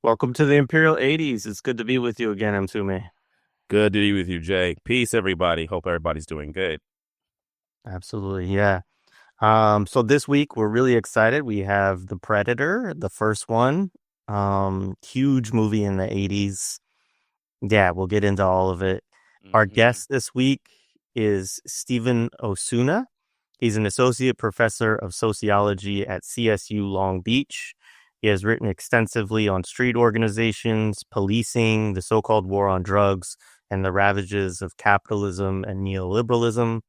Welcome to the Imperial 80s. It's good to be with you again, Msume. Good to be with you, Jay. Peace, everybody. Hope everybody's doing good. Absolutely, yeah. So this week we're really excited. We have The Predator, the first one. Huge movie in the 80s. Yeah, we'll get into all of it. Our Hmm. guest this week is Steven Osuna. He's an associate professor of sociology at CSU Long Beach. He has written extensively on street organizations, policing, the so-called war on drugs, and the ravages of capitalism and neoliberalism.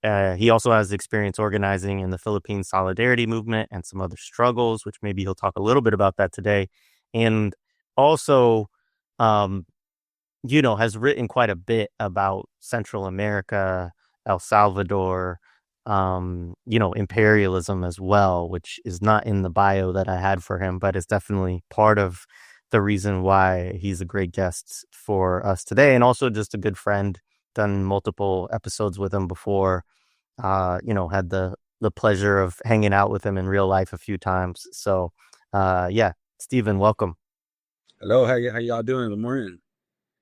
He also has experience organizing in the Philippine solidarity movement and some other struggles, which maybe he'll talk a little bit about that today. And also, um, has written quite a bit about Central America, El Salvador, imperialism as well, which is not in the bio that I had for him, but is definitely part of the reason why he's a great guest for us today. And also just a good friend, done multiple episodes with him before, had the pleasure of hanging out with him in real life a few times. So, yeah, Stephen, welcome. Hello, how y'all doing? Good morning.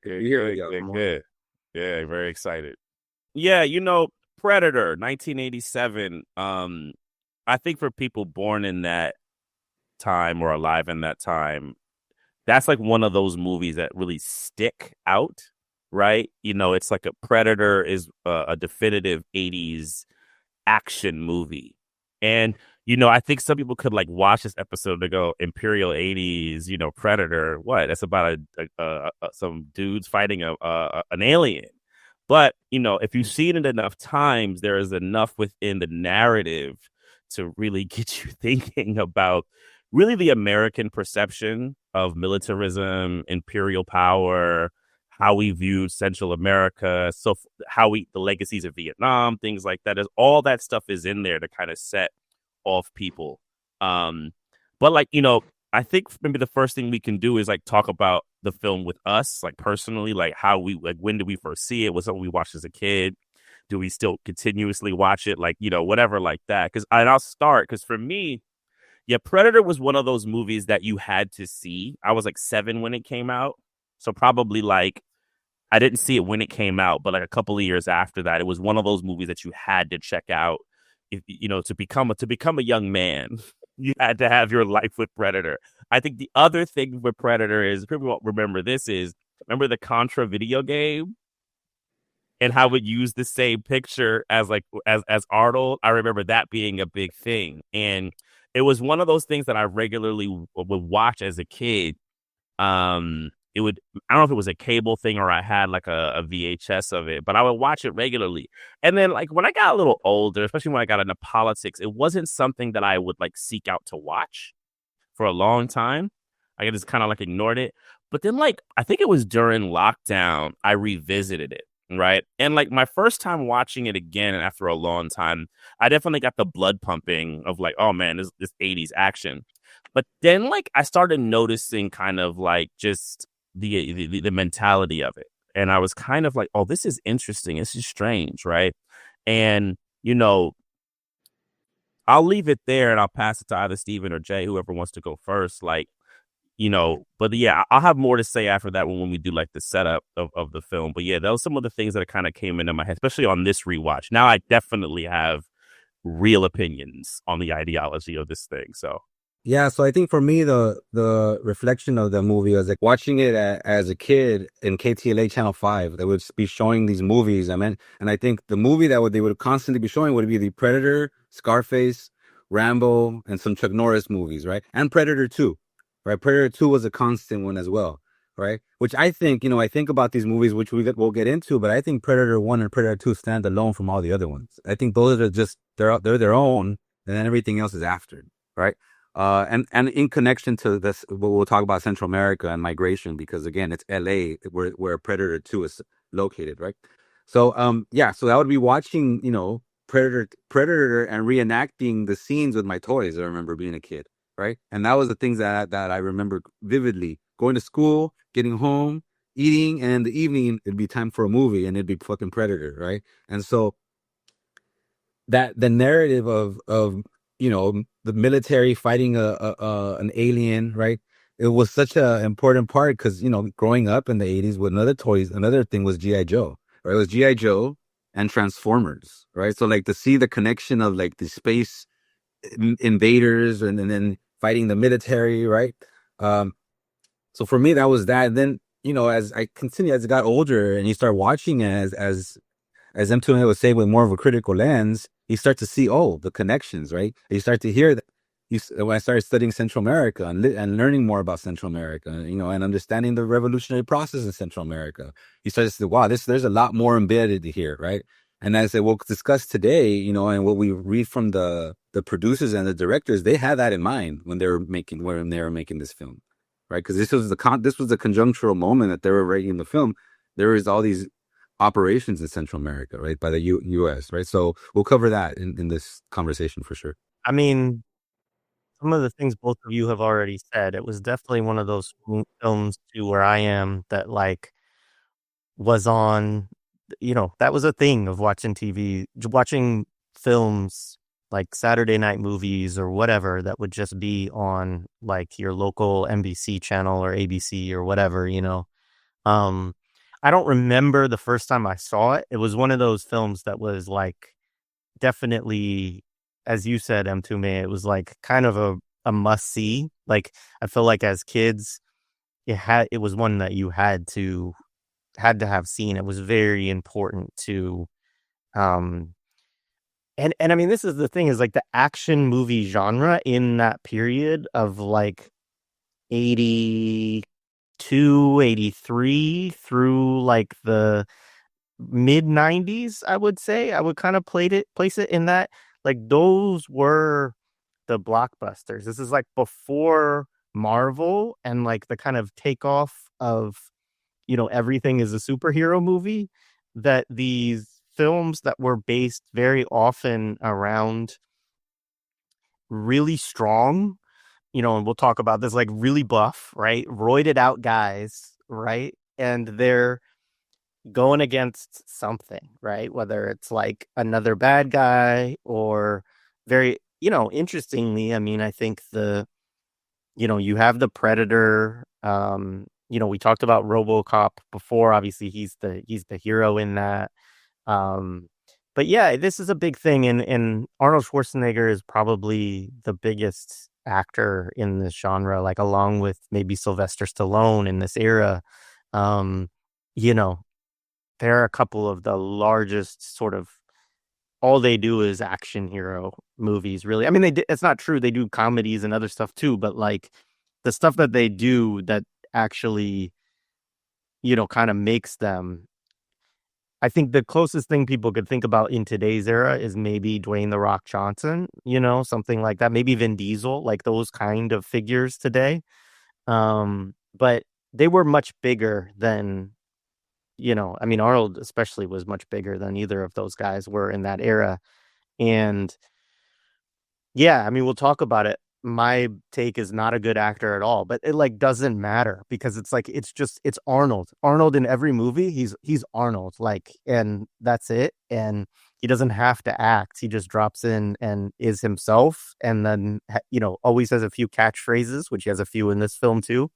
Good to be Good, here with good, y'all. good, good. Yeah, very excited. Yeah, Predator, 1987. I think for people born in that time or alive in that time, that's like one of those movies that really stick out, right? It's like a Predator is a definitive 80s action movie. And I think some people could like watch this episode to go Imperial 80s, Predator. What? That's about some dudes fighting an alien. But if you've seen it enough times, there is enough within the narrative to really get you thinking about really the American perception of militarism, imperial power, how we viewed Central America, so how the legacies of Vietnam, things like that. Is all that stuff is in there to kind of set off people. Um, but like I think maybe the first thing we can do is like talk about the film with us, like personally, like how we like when did we first see it? Was something we watched as a kid? Do we still continuously watch it? Like whatever like that. And I'll start because for me, yeah, Predator was one of those movies that you had to see. I was like 7 when it came out, so probably like I didn't see it when it came out, but like a couple of years after that, it was one of those movies that you had to check out. If to become a young man, you had to have your life with Predator. I think the other thing with Predator is people won't remember this is remember the Contra video game and how it used the same picture as like as Arnold. I remember that being a big thing, and it was one of those things that I regularly would watch as a kid. It would I don't know if it was a cable thing or I had like a VHS of it, but I would watch it regularly. And then like when I got a little older, especially when I got into politics, it wasn't something that I would like seek out to watch for a long time. I just kind of like ignored it. But then like I think it was during lockdown, I revisited it. Right. And like my first time watching it again after a long time, I definitely got the blood pumping of like, oh man, this 80s action. But then like I started noticing kind of like just the mentality of it. And I was kind of like, oh, this is interesting. This is strange, right? And I'll leave it there and I'll pass it to either Steven or Jay, whoever wants to go first. Like, but yeah, I'll have more to say after that when we do like the setup of the film. But yeah, those some of the things that kind of came into my head, especially on this rewatch. Now I definitely have real opinions on the ideology of this thing. So Yeah, so I think for me the reflection of the movie was like watching it as a kid in KTLA Channel 5. They would be showing these movies. I mean, and I think the movie that they would constantly be showing would be the Predator, Scarface, Rambo, and some Chuck Norris movies, right? And Predator 2, right? Predator 2 was a constant one as well, right? Which I think, I think about these movies, which we'll get into, but I think Predator 1 and Predator 2 stand alone from all the other ones. I think those are just, they're their own, and then everything else is after, right? And in connection to this, we'll talk about Central America and migration because again, it's LA where Predator 2 is located, right? So yeah, so I would be watching, Predator and reenacting the scenes with my toys. I remember being a kid, right? And that was the things that I remember vividly. Going to school, getting home, eating, and in the evening it'd be time for a movie and it'd be fucking Predator, right? And so that the narrative of the military fighting an alien, right? it was such an important part because, growing up in the 80s with another thing was G.I. Joe, right? It was G.I. Joe and Transformers, right? So like to see the connection of like the space invaders and then fighting the military, right? Um, so for me, that was that. And then, as I got older and you start watching it as M2 would say, with more of a critical lens, you start to see, the connections, right? You start to hear that. When I started studying Central America and learning more about Central America, and understanding the revolutionary process in Central America, you start to say, wow, there's a lot more embedded here, right? And as I will discuss today, and what we read from the producers and the directors, they had that in mind when they were making this film, right? Because this was the conjunctural moment that they were writing the film. There was all these operations in Central America, right, by the U.S., right? So we'll cover that in this conversation for sure. I mean, some of the things both of you have already said, it was definitely one of those films to where I am that like was on, that was a thing of watching TV, watching films like Saturday night movies or whatever that would just be on like your local NBC channel or ABC or whatever, I don't remember the first time I saw it. It was one of those films that was like definitely, as you said, M2Me, it was like kind of a must see. Like I feel like as kids, it was one that you had to have seen. It was very important to, and I mean, this is the thing, is like the action movie genre in that period of like 82, 83 through like the mid 90s, I would say. I would kind of place it in that, like those were the blockbusters. This is like before Marvel and like the kind of takeoff of, everything is a superhero movie, that these films that were based very often around really strong, and we'll talk about this, like really buff, right? Roided out guys, right? And they're going against something, right? Whether it's like another bad guy or very, interestingly, I mean, I think you have the Predator, we talked about RoboCop before. Obviously he's the hero in that. But yeah, this is a big thing, and Arnold Schwarzenegger is probably the biggest actor in this genre, like along with maybe Sylvester Stallone in this era. They're a couple of the largest sort of, all they do is action hero movies, really. I mean, it's not true. They do comedies and other stuff too, but like the stuff that they do that actually, kind of makes them, I think the closest thing people could think about in today's era is maybe Dwayne "The Rock" Johnson, something like that. Maybe Vin Diesel, like those kind of figures today. But they were much bigger than, I mean, Arnold especially was much bigger than either of those guys were in that era. And yeah, I mean, we'll talk about it. My take is not a good actor at all, but it like doesn't matter because it's like, it's Arnold. Arnold in every movie, he's Arnold, like, and that's it. And he doesn't have to act. He just drops in and is himself. And then, always has a few catchphrases, which he has a few in this film too.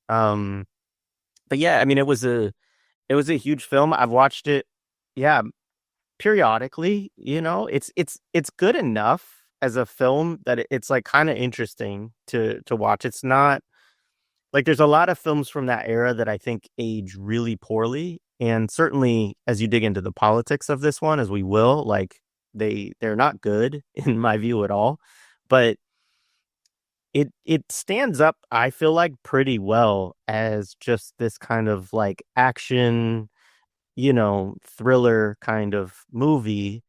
But yeah, I mean, it was a huge film. I've watched it, yeah, periodically. It's good enough as a film that it's like kind of interesting to watch. It's not like, there's a lot of films from that era that I think age really poorly, and certainly as you dig into the politics of this one, as we will, like they're not good in my view at all, but it stands up, I feel like, pretty well as just this kind of like action, thriller kind of movie.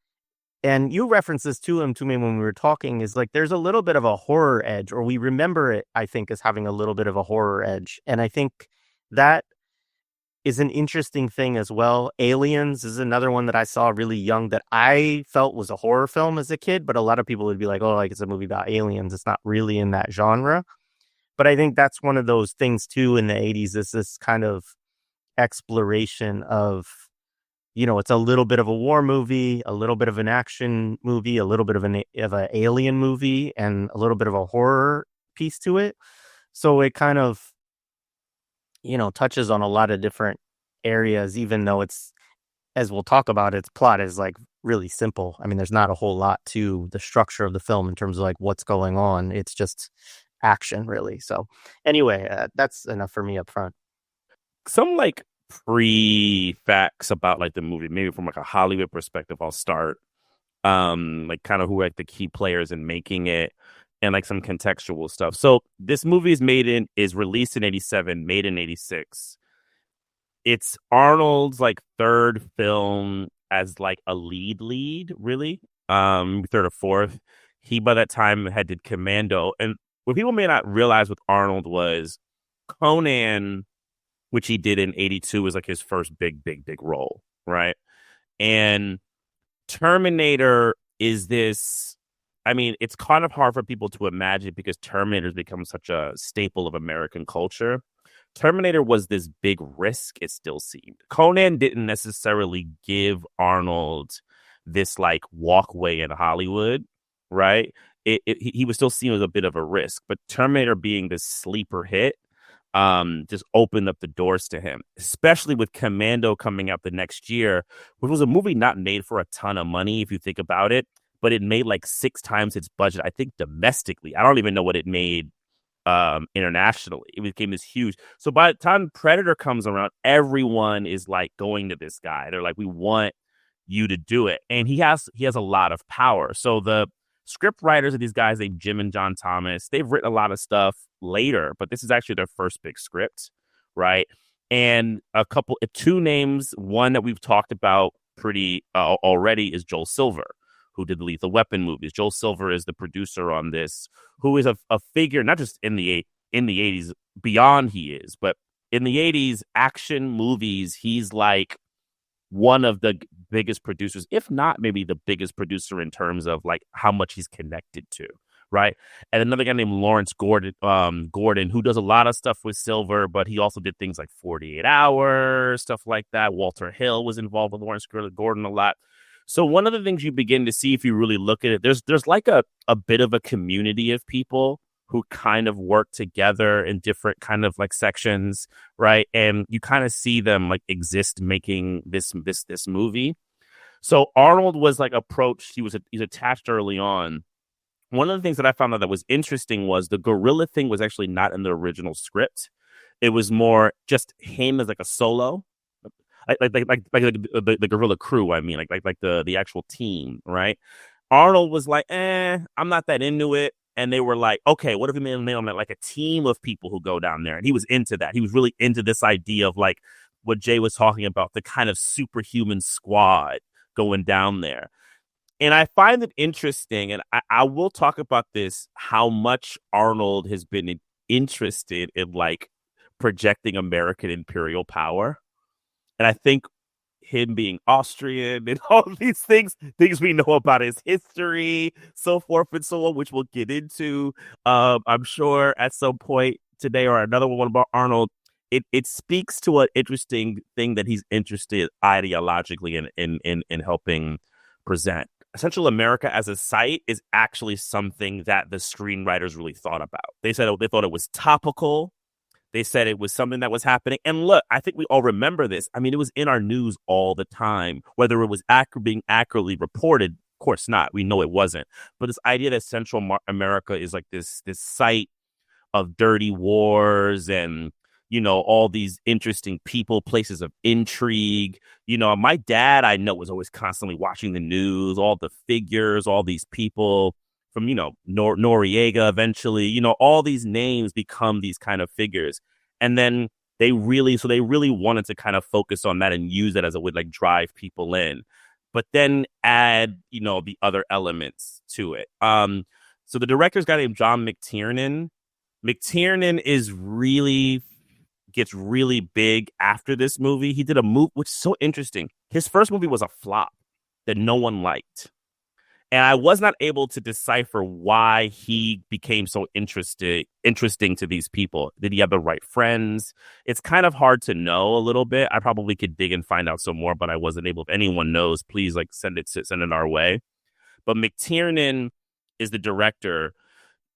And you referenced this to me when we were talking, is like there's a little bit of a horror edge, or we remember it, I think, as having a little bit of a horror edge. And I think that is an interesting thing as well. Aliens is another one that I saw really young that I felt was a horror film as a kid, but a lot of people would be like, oh, like it's a movie about aliens. It's not really in that genre. But I think that's one of those things too in the 80s, is this kind of exploration of, it's a little bit of a war movie, a little bit of an action movie, a little bit of an alien movie, and a little bit of a horror piece to it. So it kind of, touches on a lot of different areas, even though it's, as we'll talk about, its plot is like really simple. I mean, there's not a whole lot to the structure of the film in terms of like what's going on. It's just action, really. So anyway, that's enough for me up front. Some like pre-facts about like the movie, maybe from like a Hollywood perspective, I'll start. Like kind of who are like the key players in making it, and like some contextual stuff. So this movie is released in 87, made in 86. It's Arnold's like third film as like a lead, really. Third or fourth. He by that time had did Commando. And what people may not realize with Arnold was Conan, which he did in 82, was like his first big role, right? And Terminator is this, I mean, it's kind of hard for people to imagine because Terminator's become such a staple of American culture. Terminator was this big risk, it still seemed. Conan didn't necessarily give this like walkway in Hollywood, right? He was still seen as a bit of a risk, but Terminator being this sleeper hit just opened up the doors to him, especially with Commando coming out the next year, which was a movie not made for a ton of money, if you think about it, but it made like 6 times its budget, I think, domestically. I don't even know what it made internationally. It became this huge. So by the time Predator comes around, everyone is like going to this guy. They're like, we want you to do it. And he has a lot of power. So the script writers of these guys named Jim and John Thomas, they've written a lot of stuff later, but this is actually their first big script, right? And two names, one that we've talked about pretty already is Joel Silver, who did the Lethal Weapon movies. Joel Silver is the producer on this, who is a figure not just in the 80s, beyond he is, but in the 80s action movies, he's like one of the biggest producers, if not maybe the biggest producer in terms of like how much he's connected to, right? And another guy named Lawrence Gordon, who does a lot of stuff with Silver, but he also did things like 48 Hours, stuff like that. Walter Hill was involved with Lawrence Gordon a lot. So one of the things you begin to see if you really look at it, there's like a bit of a community of people who kind of work together in different kind of like sections, right? And you kind of see them like exist making this movie. So Arnold was like approached, he's attached early on. One of the things that I found out that was interesting was the gorilla thing was actually not in the original script. It was more just him as like a solo. Like the gorilla crew, I mean, like the actual team, right? Arnold was like, I'm not that into it. And they were like, okay, what if we made him like a team of people who go down there? And he was into that. He was really into this idea of like what Jay was talking about, the kind of superhuman squad going down there. And I find it interesting, and I will talk about this, how much Arnold has been interested in like projecting American imperial power. And I think him being Austrian and all these things we know about his history, so forth and so on, which we'll get into, I'm sure at some point today or another one about Arnold. It speaks to an interesting thing that he's interested ideologically in helping present. Central America as a site is actually something that the screenwriters really thought about. They said they thought it was topical. They said it was something that was happening. And look, I think we all remember this. I mean, it was in our news all the time, whether it was being accurately reported. Of course not. We know it wasn't. But this idea that Central America is like this site of dirty wars and, you know, all these interesting people, places of intrigue. You know, my dad, I know, was always constantly watching the news, all the figures, all these people. From, you know, Noriega eventually, you know, all these names become these kind of figures. And then they really wanted to kind of focus on that and use it as a way to like drive people in, but then add, you know, the other elements to it. So the director's guy named John McTiernan. McTiernan gets really big after this movie. He did a movie, which is so interesting. His first movie was a flop that no one liked. And I was not able to decipher why he became so interesting to these people. Did he have the right friends? It's kind of hard to know a little bit. I probably could dig and find out some more, but I wasn't able. If anyone knows, please like send it our way. But McTiernan is the director.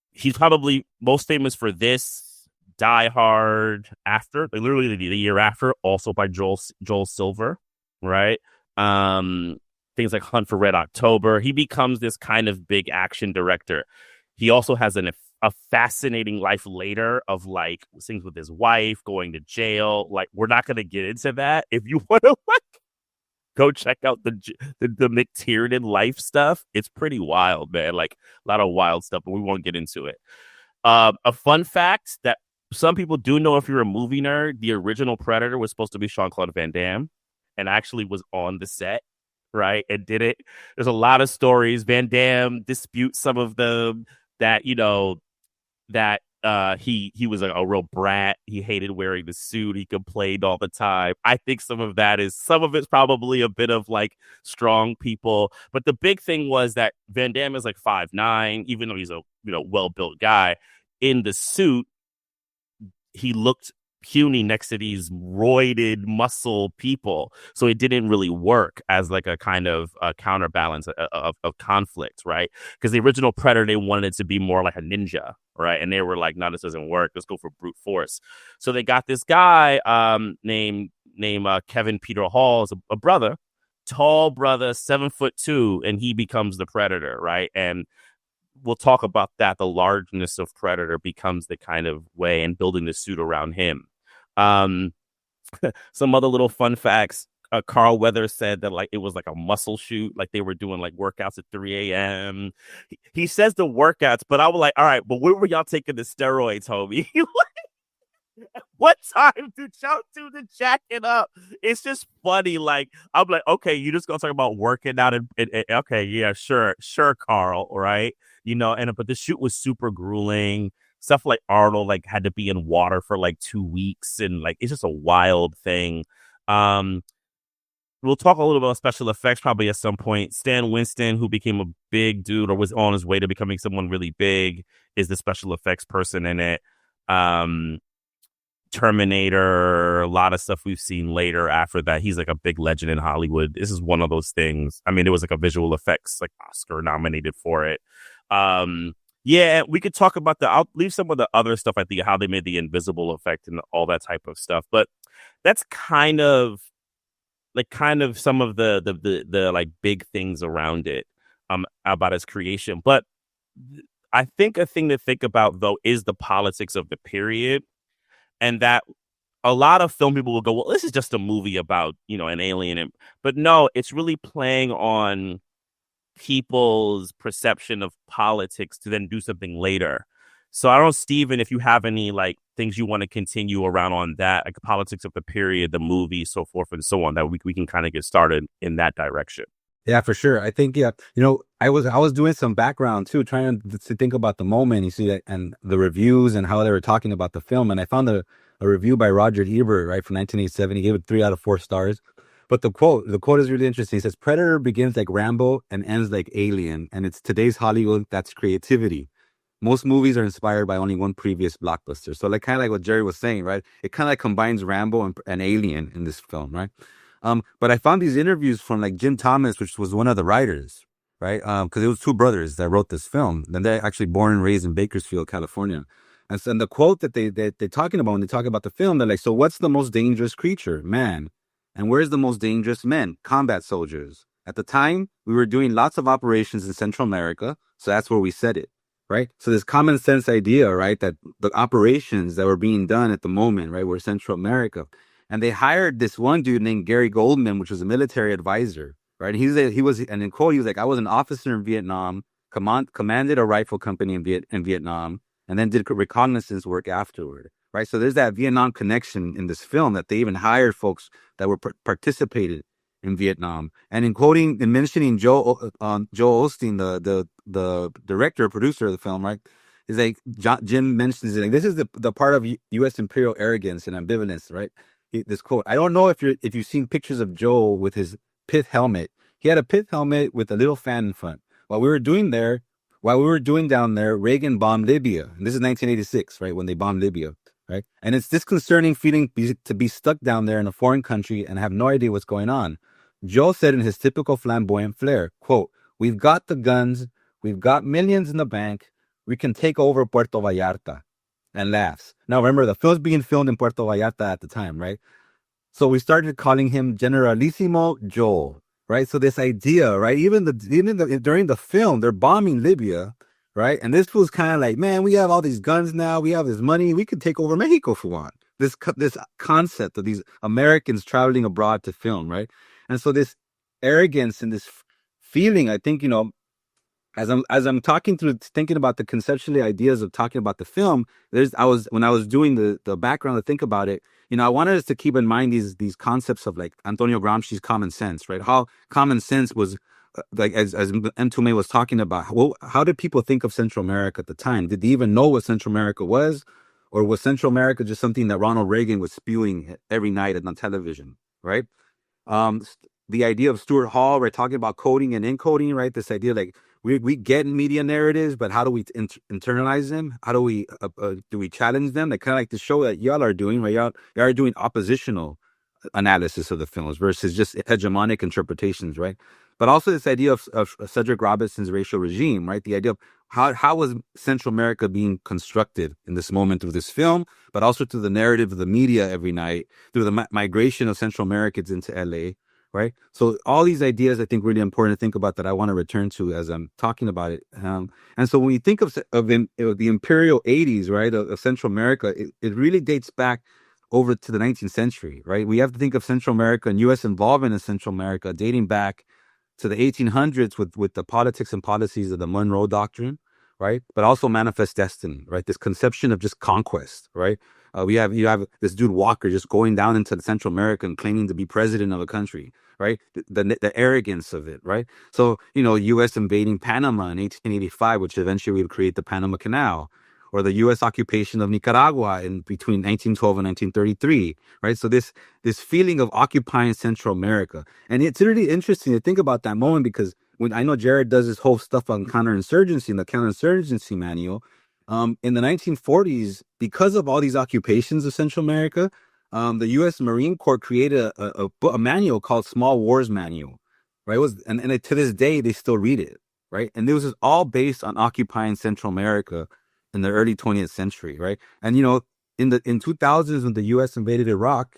He's probably most famous for this, Die Hard after, like literally the year after, also by Joel Silver, right? Things like Hunt for Red October. He becomes this kind of big action director. He also has a fascinating life later of like things with his wife, going to jail. Like, we're not going to get into that. If you want to like go check out the McTiernan life stuff, it's pretty wild, man. Like a lot of wild stuff, but we won't get into it. A fun fact that some people do know, if you're a movie nerd, the original Predator was supposed to be Jean-Claude Van Damme, and actually was on the set, right? And did it. There's a lot of stories. Van Damme disputes some of them, that, you know, that he was a real brat. He hated wearing the suit. He complained all the time. I think some of it's probably a bit of like strong people. But the big thing was that Van Damme is like 5'9", even though he's a, you know, well-built guy. In the suit, he looked puny next to these roided muscle people, so it didn't really work as like a kind of counterbalance of conflict, right? Because the original Predator, they wanted it to be more like a ninja, right? And they were like, no, this doesn't work, let's go for brute force. So they got this guy named Kevin Peter Hall, a brother, tall brother, 7'2", and he becomes the Predator, right? And we'll talk about that. The largeness of Predator becomes the kind of way, and building the suit around him. Some other little fun facts. Carl Weathers said that like it was like a muscle shoot, like they were doing like workouts at 3 a.m. He says the workouts, but I was like, all right, but where were y'all taking the steroids, homie? What time did y'all do the jacking up? It's just funny. Like, I'm like, okay, you just gonna talk about working out and okay, yeah, sure, Carl, right? You know, but the shoot was super grueling. Stuff like Arnold like had to be in water for like 2 weeks, and like it's just a wild thing. We'll talk a little about special effects probably at some point. Stan Winston, who became a big dude or was on his way to becoming someone really big, is the special effects person in it. Terminator, a lot of stuff we've seen later after that. He's like a big legend in Hollywood. This is one of those things. I mean, there was like a visual effects like Oscar nominated for it. Yeah, we could talk about I'll leave some of the other stuff, I think, how they made the invisible effect and all that type of stuff. But that's kind of some of the like big things around it, about its creation. But I think a thing to think about, though, is the politics of the period. And that a lot of film people will go, well, this is just a movie about, you know, an alien. But no, it's really playing on people's perception of politics to then do something later. So I don't know, Steven, if you have any like things you want to continue around on that, like the politics of the period, the movie, so forth and so on, that we can kind of get started in that direction. Yeah, for sure. I think, yeah, you know, I was doing some background too, trying to think about the moment, you see that, and the reviews and how they were talking about the film. And I found a review by Roger Ebert, right, from 1987. He gave it 3 out of 4 stars. But the quote is really interesting. He says, Predator begins like Rambo and ends like Alien. And it's today's Hollywood, that's creativity. Most movies are inspired by only one previous blockbuster. So like kind of like what Jerry was saying, right? It kind of like combines Rambo and Alien in this film, right? But I found these interviews from like Jim Thomas, which was one of the writers, right? Because it was 2 brothers that wrote this film. And they're actually born and raised in Bakersfield, California. And so the quote that they're talking about when they talk about the film, they're like, so what's the most dangerous creature? Man. And where's the most dangerous men? Combat soldiers. At the time, we were doing lots of operations in Central America. So that's where we said it, right? So this common sense idea, right, that the operations that were being done at the moment, right, were Central America. And they hired this one dude named Gary Goldman, which was a military advisor, right? And he was, and in quote, he was like, I was an officer in Vietnam, commanded a rifle company in Vietnam, and then did reconnaissance work afterward, right? So there's that Vietnam connection in this film, that they even hired folks that were participated in Vietnam. And in quoting and mentioning Joel Osteen, the director, producer of the film, right? Is like Jim mentions it, like, this is the part of U.S. imperial arrogance and ambivalence, right? This quote. I don't know if you've seen pictures of Joel with his pith helmet. He had a pith helmet with a little fan in front. While we were doing down there, Reagan bombed Libya. And this is 1986, right? When they bombed Libya, right? And it's disconcerting feeling to be stuck down there in a foreign country and have no idea what's going on. Joel said in his typical flamboyant flair, quote, we've got the guns. We've got millions in the bank. We can take over Puerto Vallarta. and laughs. Now, remember, the film's being filmed in Puerto Vallarta at the time, right? So we started calling him Generalissimo Joel, right? So this idea, right? During the film, they're bombing Libya, right? And this was kind of like, man, we have all these guns now, we have this money, we could take over Mexico if we want. This concept of these Americans traveling abroad to film, right? And so this arrogance and this feeling, I think, as I'm talking through, thinking about the conceptually ideas of talking about the film, when I was doing the background to think about it, I wanted us to keep in mind these concepts of like Antonio Gramsci's common sense, right? How common sense was like as M. Tume was talking about. Well, how did people think of Central America at the time? Did they even know what Central America was, or was Central America just something that Ronald Reagan was spewing every night on television, right? The idea of Stuart Hall, right, talking about coding and encoding, right? This idea like we get media narratives, but how do we internalize them? How do we challenge them? Like kind of like the show that y'all are doing, right? Y'all are doing oppositional analysis of the films versus just hegemonic interpretations, right? But also this idea of Cedric Robinson's racial regime, right? The idea of how was Central America being constructed in this moment of this film, but also through the narrative of the media every night, through the migration of Central Americans into LA, right? So all these ideas, I think, really important to think about that I want to return to as I'm talking about it. And so when we think of the imperial 80s, right, of Central America, it really dates back over to the 19th century, right? We have to think of Central America and U.S. involvement in Central America dating back to the 1800s with the politics and policies of the Monroe Doctrine, right? But also Manifest Destiny, right? This conception of just conquest, right? You have this dude Walker just going down into Central America and claiming to be president of a country, right? The arrogance of it, right? So, U.S. invading Panama in 1885, which eventually would create the Panama Canal, or the U.S. occupation of Nicaragua in between 1912 and 1933, right? So this feeling of occupying Central America. And it's really interesting to think about that moment because when I know Jared does this whole stuff on counterinsurgency in the counterinsurgency manual, in the 1940s, because of all these occupations of Central America, the U.S. Marine Corps created a manual called Small Wars Manual, right? To this day, they still read it, right? And this was all based on occupying Central America in the early 20th century, right? And, in 2000s, when the U.S. invaded Iraq,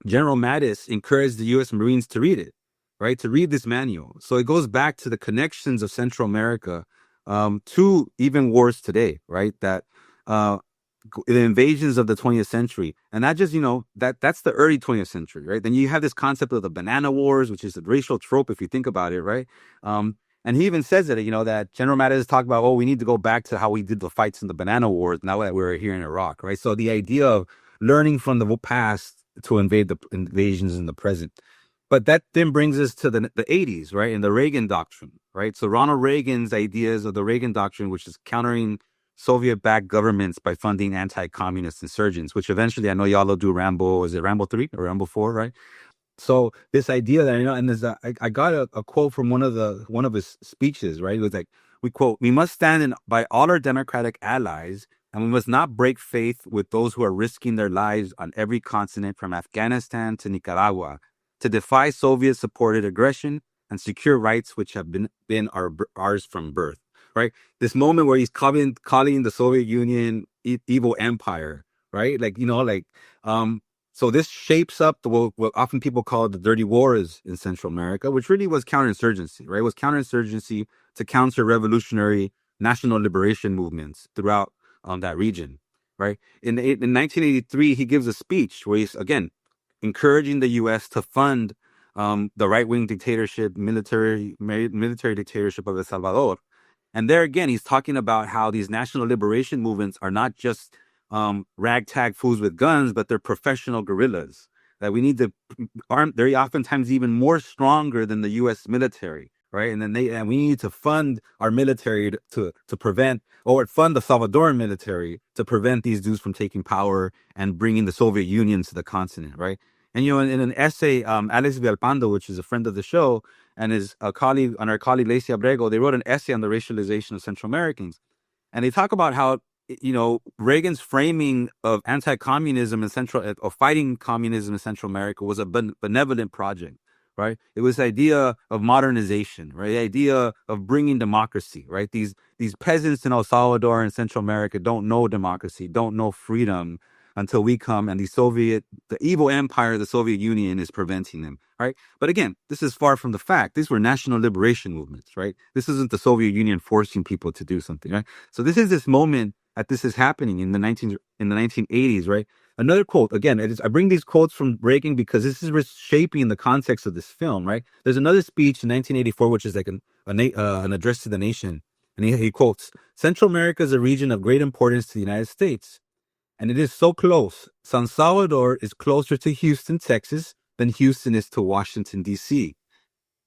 General Mattis encouraged the U.S. Marines to read it, right? To read this manual. So it goes back to the connections of Central America to even wars today, right? That the invasions of the 20th century. And not just, that's the early 20th century, right? Then you have this concept of the banana wars, which is a racial trope if you think about it, right? And he even says that, that General Mattis talked about, we need to go back to how we did the fights in the banana wars now that we're here in Iraq, right? So the idea of learning from the past to invade the invasions in the present. But that then brings us to the 80s, right? And the Reagan doctrine, right? So Ronald Reagan's ideas of the Reagan doctrine, which is countering Soviet-backed governments by funding anti-communist insurgents, which eventually I know y'all will do Rambo 3 or Rambo 4, right? So this idea that, and I got a quote from one of his speeches, right? It was like, we quote, "We must stand by all our democratic allies, and we must not break faith with those who are risking their lives on every continent from Afghanistan to Nicaragua to defy Soviet-supported aggression and secure rights which have been ours from birth." Right? This moment where he's calling the Soviet Union evil empire, right? So this shapes up what often people call the dirty wars in Central America, which really was counterinsurgency, right? It was counterinsurgency to counter revolutionary national liberation movements throughout that region, right? In 1983, he gives a speech where he's, again, encouraging the U.S. to fund the right-wing dictatorship, military dictatorship of El Salvador. And there again, he's talking about how these national liberation movements are not just ragtag fools with guns, but they're professional guerrillas that we need to arm. They're oftentimes even more stronger than the U.S. military, right? And we need to fund our military to prevent, or fund the Salvadoran military to prevent these dudes from taking power and bringing the Soviet Union to the continent, right? And in an essay, Alex Villalpando, which is a friend of the show, and our colleague Lacey Abrego, they wrote an essay on the racialization of Central Americans, and they talk about how Reagan's framing of anti-communism in fighting communism in Central America was a benevolent project, right? It was the idea of modernization, right? The idea of bringing democracy, right? These peasants in El Salvador and Central America don't know democracy, don't know freedom until we come, and the evil empire of the Soviet Union is preventing them, right? But again, this is far from the fact. These were national liberation movements, right? This isn't the Soviet Union forcing people to do something, right? So this is this moment that this is happening in the 1980s, right? Another quote, again, I bring these quotes from Reagan because this is reshaping the context of this film, right? There's another speech in 1984, which is like an address to the nation. And he quotes, Central America is a region of great importance to the United States. And it is so close. San Salvador is closer to Houston, Texas, than Houston is to Washington, D.C.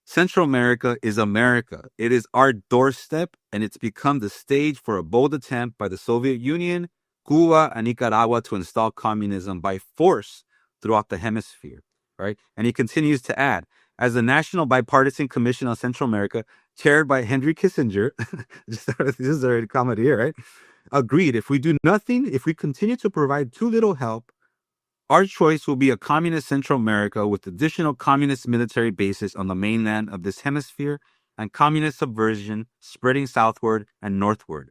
Central America is America. It is our doorstep, and it's become the stage for a bold attempt by the Soviet Union, Cuba, and Nicaragua to install communism by force throughout the hemisphere, right? And he continues to add, as the National Bipartisan Commission on Central America, chaired by Henry Kissinger, this is already comedy here, right? Agreed, if we do nothing, if we continue to provide too little help, our choice will be a communist Central America with additional communist military bases on the mainland of this hemisphere and communist subversion spreading southward and northward.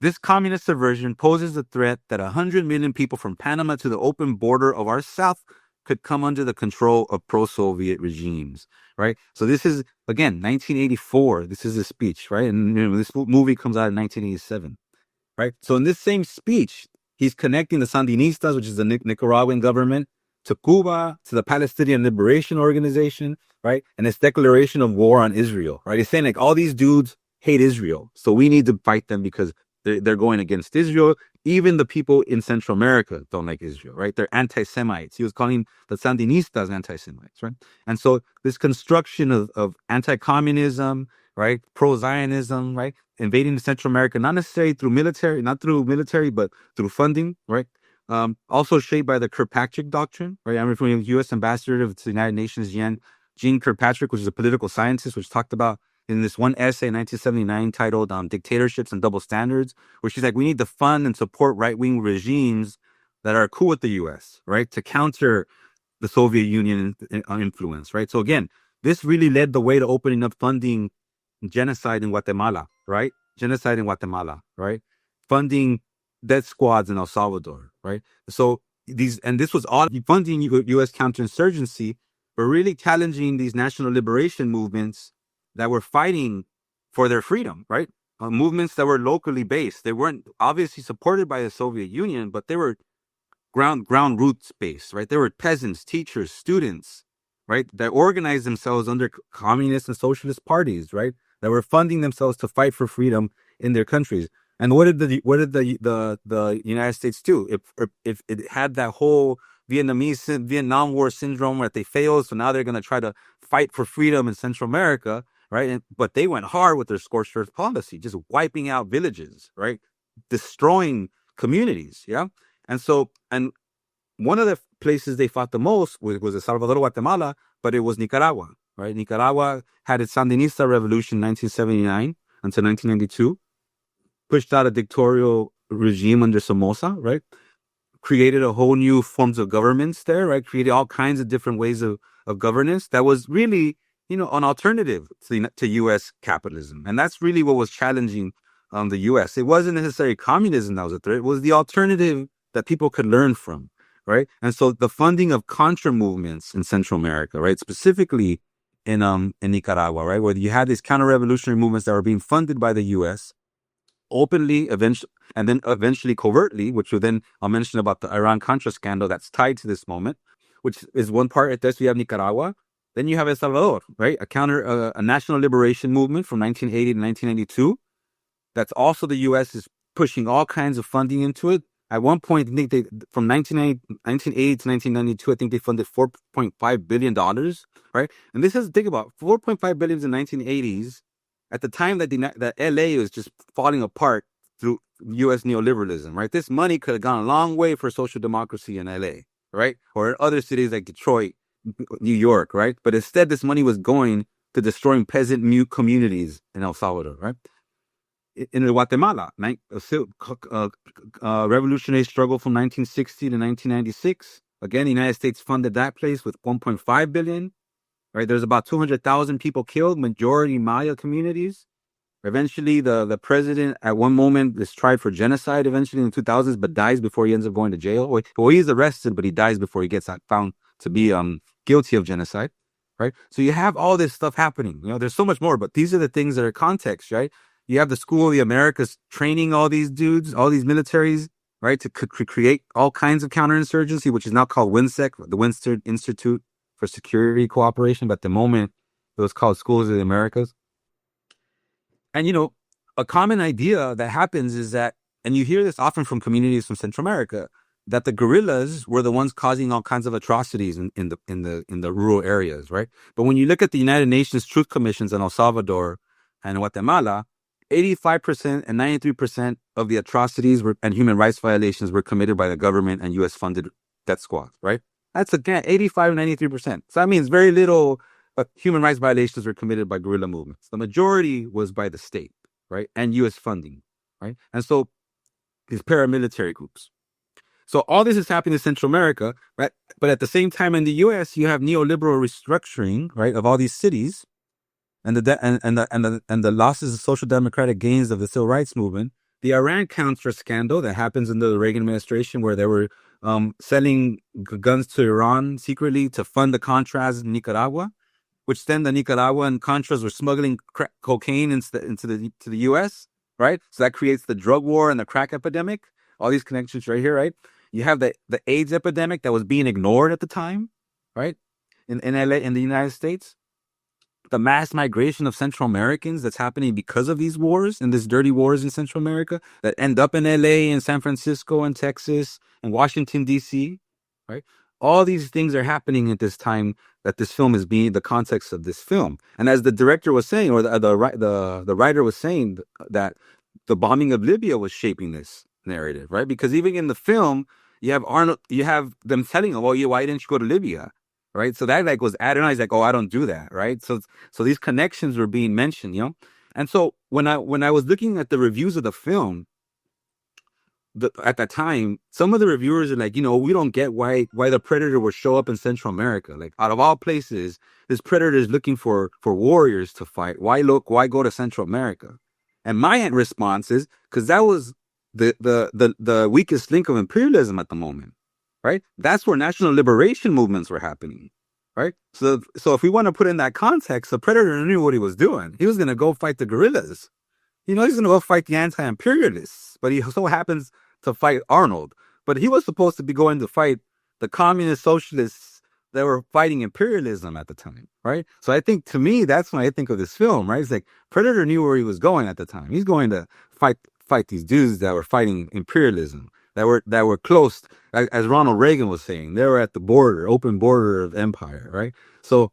This communist subversion poses the threat that 100 million people from Panama to the open border of our south could come under the control of pro-Soviet regimes, right? So this is, again, 1984. This is a speech, right? And this movie comes out in 1987. Right. So in this same speech, he's connecting the Sandinistas, which is the Nicaraguan government, to Cuba, to the Palestinian Liberation Organization, right? And his declaration of war on Israel, right? He's saying like all these dudes hate Israel. So we need to fight them because they're going against Israel. Even the people in Central America don't like Israel, right? They're anti-Semites. He was calling the Sandinistas anti-Semites, right? And so this construction of anti-communism, right? Pro-Zionism, right? Invading Central America, not necessarily through military, but through funding, right? Also shaped by the Kirkpatrick Doctrine, right? I'm referring to the U.S. Ambassador to the United Nations, Jean Kirkpatrick, which is a political scientist, which talked about in this one essay in 1979 titled Dictatorships and Double Standards, where she's like, we need to fund and support right-wing regimes that are cool with the U.S., right? To counter the Soviet Union influence, right? So again, this really led the way to opening up funding genocide in Guatemala, right? Genocide in Guatemala, right? Funding death squads in El Salvador, right? So this was all funding U.S. counterinsurgency, but really challenging these national liberation movements that were fighting for their freedom, right? Movements that were locally based. They weren't obviously supported by the Soviet Union, but they were ground roots based, right? They were peasants, teachers, students, right? That organized themselves under communist and socialist parties, right? That were funding themselves to fight for freedom in their countries. And what did the United States do? If it had that whole Vietnam War syndrome where they failed, so now they're going to try to fight for freedom in Central America, right? But they went hard with their scorched earth policy, just wiping out villages, right? Destroying communities, yeah? And one of the places they fought the most was El Salvador, Guatemala, but it was Nicaragua, right? Nicaragua had its Sandinista revolution in 1979 until 1992, pushed out a dictatorial regime under Somoza, right? Created a whole new forms of governments there, right? Created all kinds of different ways of governance that was really, an alternative to U.S. capitalism. And that's really what was challenging the U.S. It wasn't necessarily communism that was a threat. It was the alternative that people could learn from, right? And so the funding of contra movements in Central America, right? Specifically in Nicaragua, right? Where you had these counter-revolutionary movements that were being funded by the U.S., openly, eventually covertly, which I'll mention about the Iran-Contra scandal that's tied to this moment, which is one part at this. You have Nicaragua, then you have El Salvador, right? A national liberation movement from 1980 to 1992. That's also the U.S. is pushing all kinds of funding into it. At one point, I think from 1980 to 1992, I think they funded $4.5 billion, right? And this is, think about $4.5 billion in the 1980s, at the time that LA was just falling apart through U.S. neoliberalism, right? This money could have gone a long way for social democracy in LA, right? Or in other cities like Detroit, New York, right? But instead, this money was going to destroying peasant mute communities in El Salvador, right? In Guatemala, revolutionary struggle from 1960 to 1996. Again, the United States funded that place with $1.5 billion. right? There's about 200,000 people killed, majority Maya communities. Eventually, the president at one moment is tried for genocide eventually in the 2000s, but dies before he ends up going to jail. Well, he's arrested, but he dies before he gets found to be guilty of genocide, right? So you have all this stuff happening. There's so much more, but these are the things that are context, right? You have the School of the Americas training all these dudes, all these militaries, right, to create all kinds of counterinsurgency, which is now called WINSEC, the Winston Institute for Security Cooperation. But at the moment, it was called Schools of the Americas. And, a common idea that happens is that, and you hear this often from communities from Central America, that the guerrillas were the ones causing all kinds of atrocities in the rural areas, right? But when you look at the United Nations Truth Commissions in El Salvador and Guatemala, 85% and 93% of the atrocities and human rights violations were committed by the government and U.S. funded death squads, right? That's again 85 and 93%. So that means very little human rights violations were committed by guerrilla movements. The majority was by the state, right? And U.S. funding, right? And so these paramilitary groups. So all this is happening in Central America, right? But at the same time in the U.S., you have neoliberal restructuring, right, of all these cities, and the losses of social democratic gains of the civil rights movement. The Iran-Contra scandal that happens under the Reagan administration, where they were selling guns to Iran secretly to fund the Contras in Nicaragua, which then the Nicaraguan Contras were smuggling cocaine into the U.S., right? So that creates the drug war and the crack epidemic. All these connections right here, right? You have the AIDS epidemic that was being ignored at the time, right? In LA, in the United States. The mass migration of Central Americans that's happening because of these wars and these dirty wars in Central America that end up in LA and San Francisco and Texas and Washington, D.C., right? All these things are happening at this time that this film is being the context of this film. And as the director was saying, or the writer was saying, that the bombing of Libya was shaping this narrative, right? Because even in the film, you have them telling him, well, why didn't you go to Libya? Right. So that was added on. He's like, oh, I don't do that. Right. So these connections were being mentioned, And so when I was looking at the reviews of the film, at that time, some of the reviewers are like, we don't get why the predator would show up in Central America. Like, out of all places, this predator is looking for warriors to fight. Why go to Central America? And my response is because that was the weakest link of imperialism at the moment. Right? That's where national liberation movements were happening. Right? So if we want to put in that context, the predator knew what he was doing. He was going to go fight the guerrillas. He's going to go fight the anti-imperialists. But he so happens to fight Arnold. But he was supposed to be going to fight the communist socialists that were fighting imperialism at the time. Right? So I think, to me, that's when I think of this film. Right? It's like Predator knew where he was going at the time. He's going to fight these dudes that were fighting imperialism. That were close, as Ronald Reagan was saying, they were at the border, open border of empire, right? So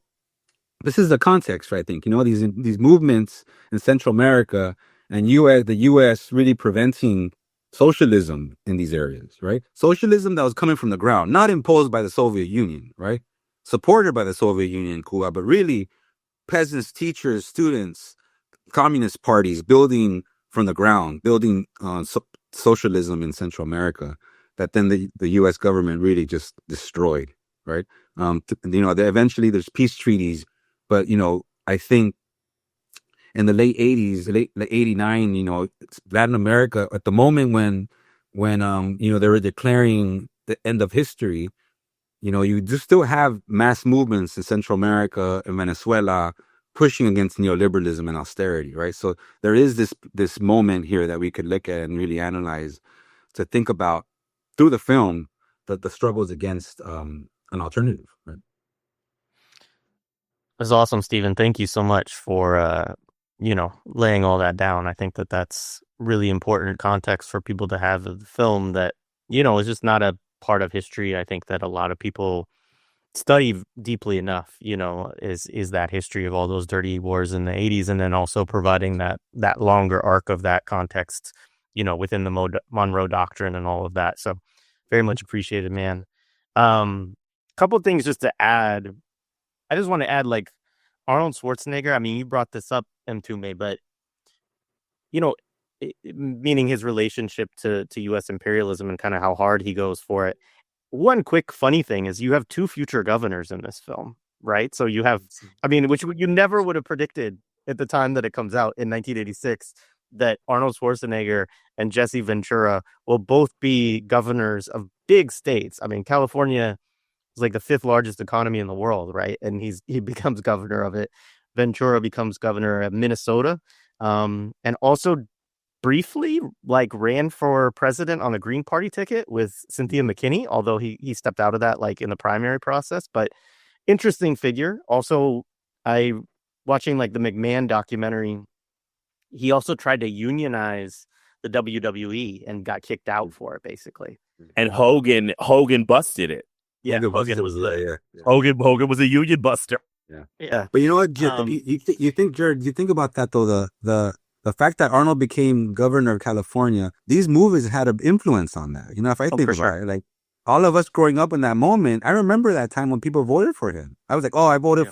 this is the context, right? I think, these movements in Central America and the U.S. really preventing socialism in these areas, right? Socialism that was coming from the ground, not imposed by the Soviet Union, right? Supported by the Soviet Union and Cuba, but really peasants, teachers, students, communist parties building from the ground, building socialism in Central America that then the U.S. government really just destroyed, right? Eventually there's peace treaties, but, I think in the late 80s, late 89, Latin America, at the moment when they were declaring the end of history, you just still have mass movements in Central America and Venezuela pushing against neoliberalism and austerity, right? So there is this moment here that we could look at and really analyze, to think about through the film the struggles against an alternative, right? That's awesome, Steven. Thank you so much for laying all that down. I think that's really important context for people to have of the film that is just not a part of history. I think that a lot of people study deeply enough, is that history of all those dirty wars in the 80s, and then also providing that longer arc of that context, within the Monroe Doctrine and all of that. So very much appreciated, man. Couple of things just to add. I just want to add, like, Arnold Schwarzenegger. I mean, you brought this up, M2May, but meaning his relationship to U.S. imperialism and kind of how hard he goes for it. One quick funny thing is you have two future governors in this film. right? So you have, I mean, which you never would have predicted at the time that it comes out in 1986, that Arnold Schwarzenegger and Jesse Ventura will both be governors of big states. I mean, California is like the fifth largest economy in the world, right? And he becomes governor of it. Ventura becomes governor of Minnesota, and also briefly like ran for president on the Green Party ticket with Cynthia McKinney, although he stepped out of that like in the primary process. But interesting figure. Also, I watching like the McMahon documentary, he also tried to unionize the WWE and got kicked out for it, basically. And Hogan busted it. Yeah, Hogan was there. Yeah. Hogan was a union buster. Yeah. But you know what, you think, Jared, you think about that though, the fact that Arnold became governor of California, these movies had an influence on that. You know, if I think about it, like all of us growing up in that moment, I remember that time when people voted for him. I was like, oh, I voted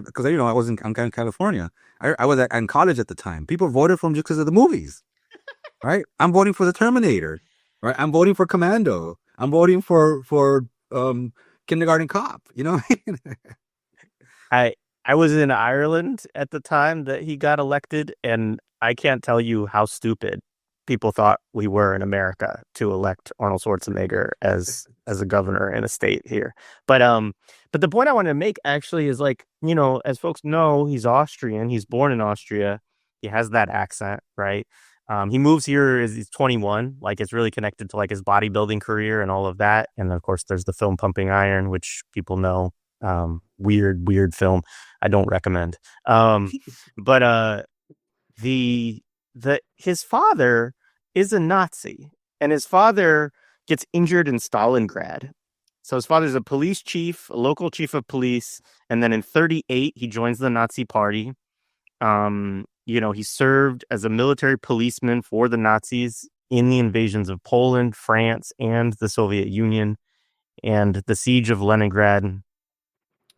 because, you know, I was in California. I was in college at the time. People voted for him just because of the movies, right? I'm voting for the Terminator, right? I'm voting for Commando. I'm voting for Kindergarten Cop, you know? I was in Ireland at the time that he got elected, and I can't tell you how stupid people thought we were in America to elect Arnold Schwarzenegger as a governor in a state here. But the point I wanted to make actually is, like, you know, as folks know, he's Austrian. He's born in Austria. He has that accent, right? He moves here as he's 21. Like, it's really connected to like his bodybuilding career and all of that. And of course, there's the film Pumping Iron, which people know. Weird film. I don't recommend. But his father is a Nazi, and his father gets injured in Stalingrad. So his father's a police chief, a local chief of police, and then in 1938 he joins the Nazi Party. You know, he served as a military policeman for the Nazis in the invasions of Poland, France, and the Soviet Union, and the siege of Leningrad.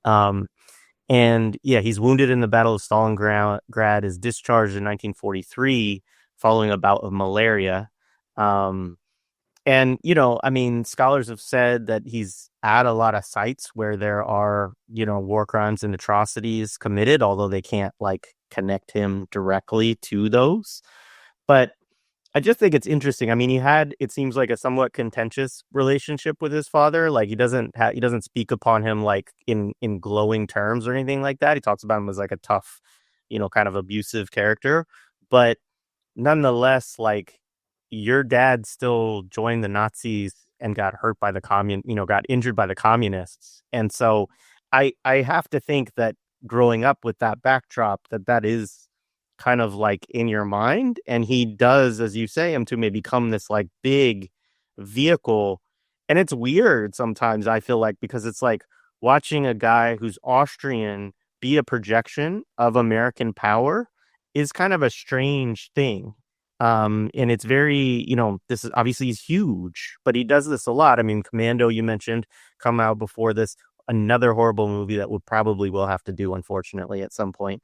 And yeah, he's wounded in the Battle of Stalingrad, is discharged in 1943 following a bout of malaria. And, you know, I mean, scholars have said that he's at a lot of sites where there are, you know, war crimes and atrocities committed, although they can't like connect him directly to those. But I just think it's interesting. I mean, he had, it seems like, a somewhat contentious relationship with his father. Like, he doesn't speak upon him like in glowing terms or anything like that. He talks about him as like a tough, you know, kind of abusive character. But nonetheless, like, your dad still joined the Nazis and got hurt by the got injured by the communists. And so I have to think that growing up with that backdrop, that is kind of like in your mind. And he does, as you say, him to maybe become this like big vehicle. And it's weird sometimes, I feel like, because it's like watching a guy who's Austrian be a projection of American power is kind of a strange thing. And it's very, you know, this is obviously, he's huge, but he does this a lot. I mean, Commando, you mentioned, come out before this, another horrible movie that we'll have to do, unfortunately, at some point.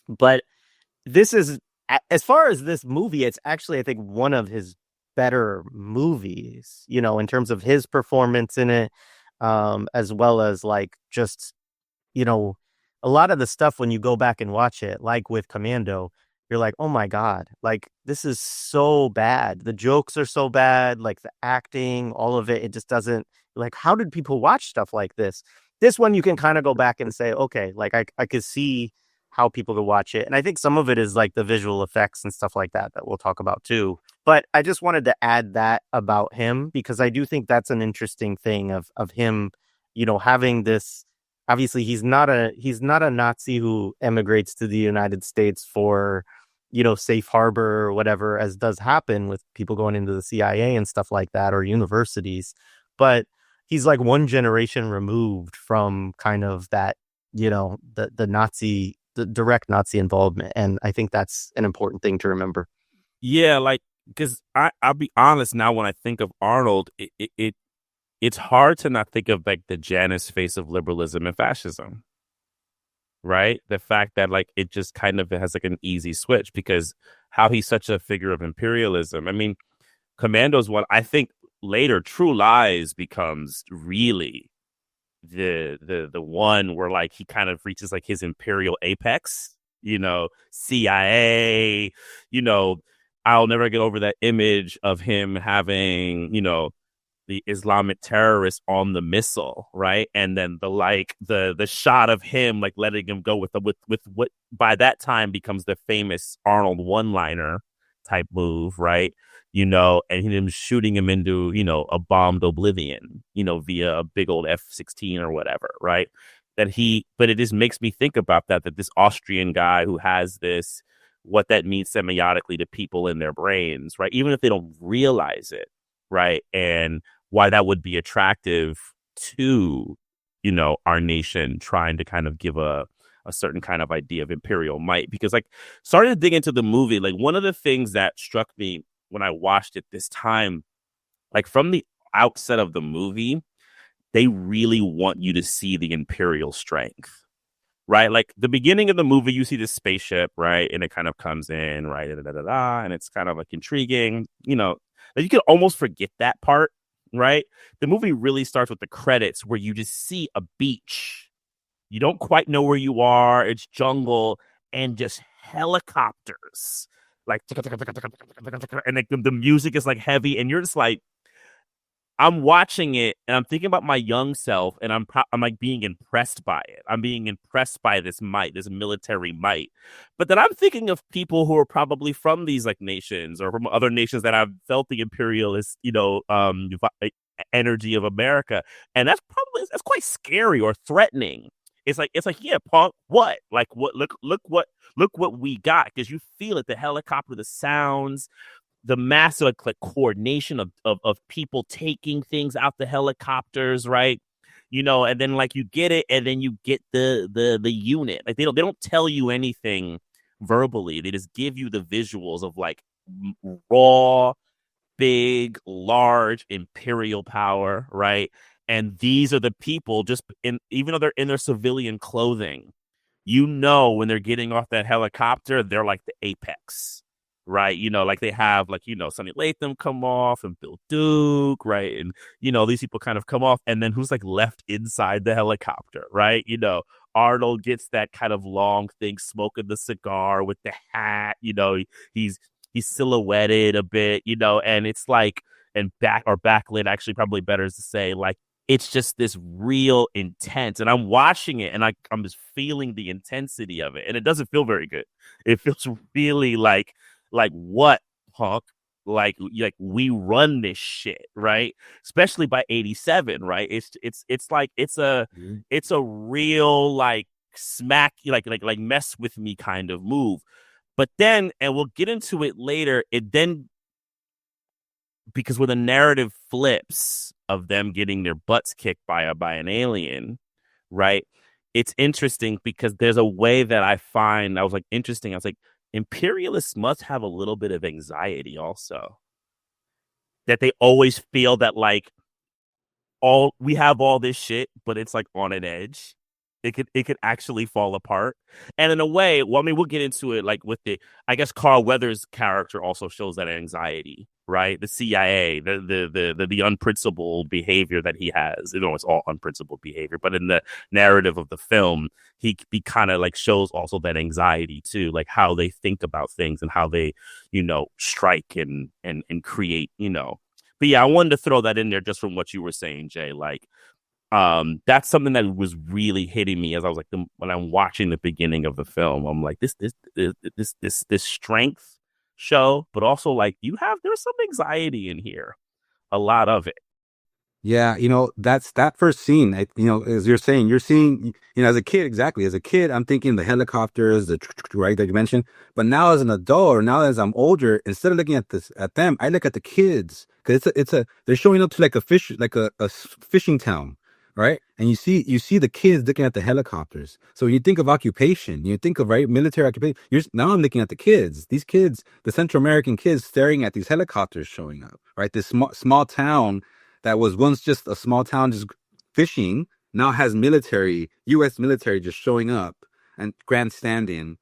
But this is, as far as this movie, it's actually, I think, one of his better movies, you know, in terms of his performance in it, as well as like just, you know, a lot of the stuff when you go back and watch it, like with Commando, you're like, oh my God, like, this is so bad. The jokes are so bad, like the acting, all of it. It just doesn't, like, how did people watch stuff like this? This one, you can kind of go back and say, okay, like I could see how people could watch it. And I think some of it is like the visual effects and stuff like that we'll talk about too. But I just wanted to add that about him, because I do think that's an interesting thing of him, you know, having this. Obviously, he's not a Nazi who emigrates to the United States for, you know, safe harbor or whatever, as does happen with people going into the CIA and stuff like that, or universities. But he's like one generation removed from kind of that, you know, the direct Nazi involvement. And I think that's an important thing to remember. Yeah, like, because I'll be honest, now when I think of Arnold, it's hard to not think of like the Janus face of liberalism and fascism, right? The fact that like it just kind of has like an easy switch, because how he's such a figure of imperialism. I mean, Commando's one, I think later True Lies becomes really the one where like he kind of reaches like his imperial apex, CIA, I'll never get over that image of him having, the Islamic terrorist on the missile, right? And then the shot of him like letting him go with what by that time becomes the famous Arnold one-liner type move, right? And him shooting him into, a bombed oblivion, via a big old F-16 or whatever, right? But it just makes me think about that this Austrian guy who has this, what that means semiotically to people in their brains, right? Even if they don't realize it, right? And why that would be attractive to, our nation trying to kind of give a certain kind of idea of imperial might. Because like starting to dig into the movie, like one of the things that struck me when I watched it this time, like from the outset of the movie, they really want you to see the imperial strength, right? Like the beginning of the movie, you see this spaceship, right? And it kind of comes in, right? And it's kind of like intriguing, like you could almost forget that part, right? The movie really starts with the credits where you just see a beach. You don't quite know where you are. It's jungle and just helicopters. Like, and like the music is like heavy, and you're just like, I'm watching it and I'm thinking about my young self, and I'm like being impressed by it. I'm being impressed by this might, this military might. But then I'm thinking of people who are probably from these like nations or from other nations that have felt the imperialist, energy of America, and that's quite scary or threatening. It's like, yeah, punk, what? Like what? Look what we got, because you feel it, the helicopter, the sounds, the massive like coordination of people taking things out the helicopters, right? And then like you get it, and then you get the unit. Like they don't tell you anything verbally. They just give you the visuals of like raw, big, large imperial power, right? And these are the people even though they're in their civilian clothing, when they're getting off that helicopter, they're like the apex, right? Like they have like, Sonny Latham come off and Bill Duke, right? And, these people kind of come off, and then who's like left inside the helicopter, right? Arnold gets that kind of long thing, smoking the cigar with the hat, he's silhouetted a bit, and it's like, and backlit, actually probably better is to say, like, it's just this real intense, and I'm watching it and I'm just feeling the intensity of it, and it doesn't feel very good. It feels really like what, punk? Like we run this shit, right? Especially by 87, right? It's like it's a real like smack, like mess with me kind of move. But then, and we'll get into it later, because when the narrative flips of them getting their butts kicked by an alien, right? It's interesting because there's a way that I was like, imperialists must have a little bit of anxiety also. That they always feel that like we have all this shit, but it's like on an edge. It could actually fall apart. And in a way, well, I mean, we'll get into it like with I guess Carl Weathers' character also shows that anxiety, right? The CIA, the unprincipled behavior that he has. It's all unprincipled behavior, but in the narrative of the film, he kind of like shows also that anxiety too, like how they think about things and how they, strike and create, But yeah, I wanted to throw that in there just from what you were saying, Jay, like, that's something that was really hitting me as I was like, when I'm watching the beginning of the film, I'm like, this strength show, but also like there's some anxiety in here, a lot of it. Yeah, that's that first scene. As you're seeing, as a kid, exactly. As a kid, I'm thinking the helicopters, right, that you mentioned. But now as an adult, or now as I'm older, instead of looking at them, I look at the kids, because they're showing up to like a fishing town, right? And you see the kids looking at the helicopters. So when you think of occupation, you think of, right, military occupation. Now I'm looking at the kids. These kids, the Central American kids, staring at these helicopters showing up, right? This small town that was once just a small town just fishing, now has U.S. military just showing up and grandstanding,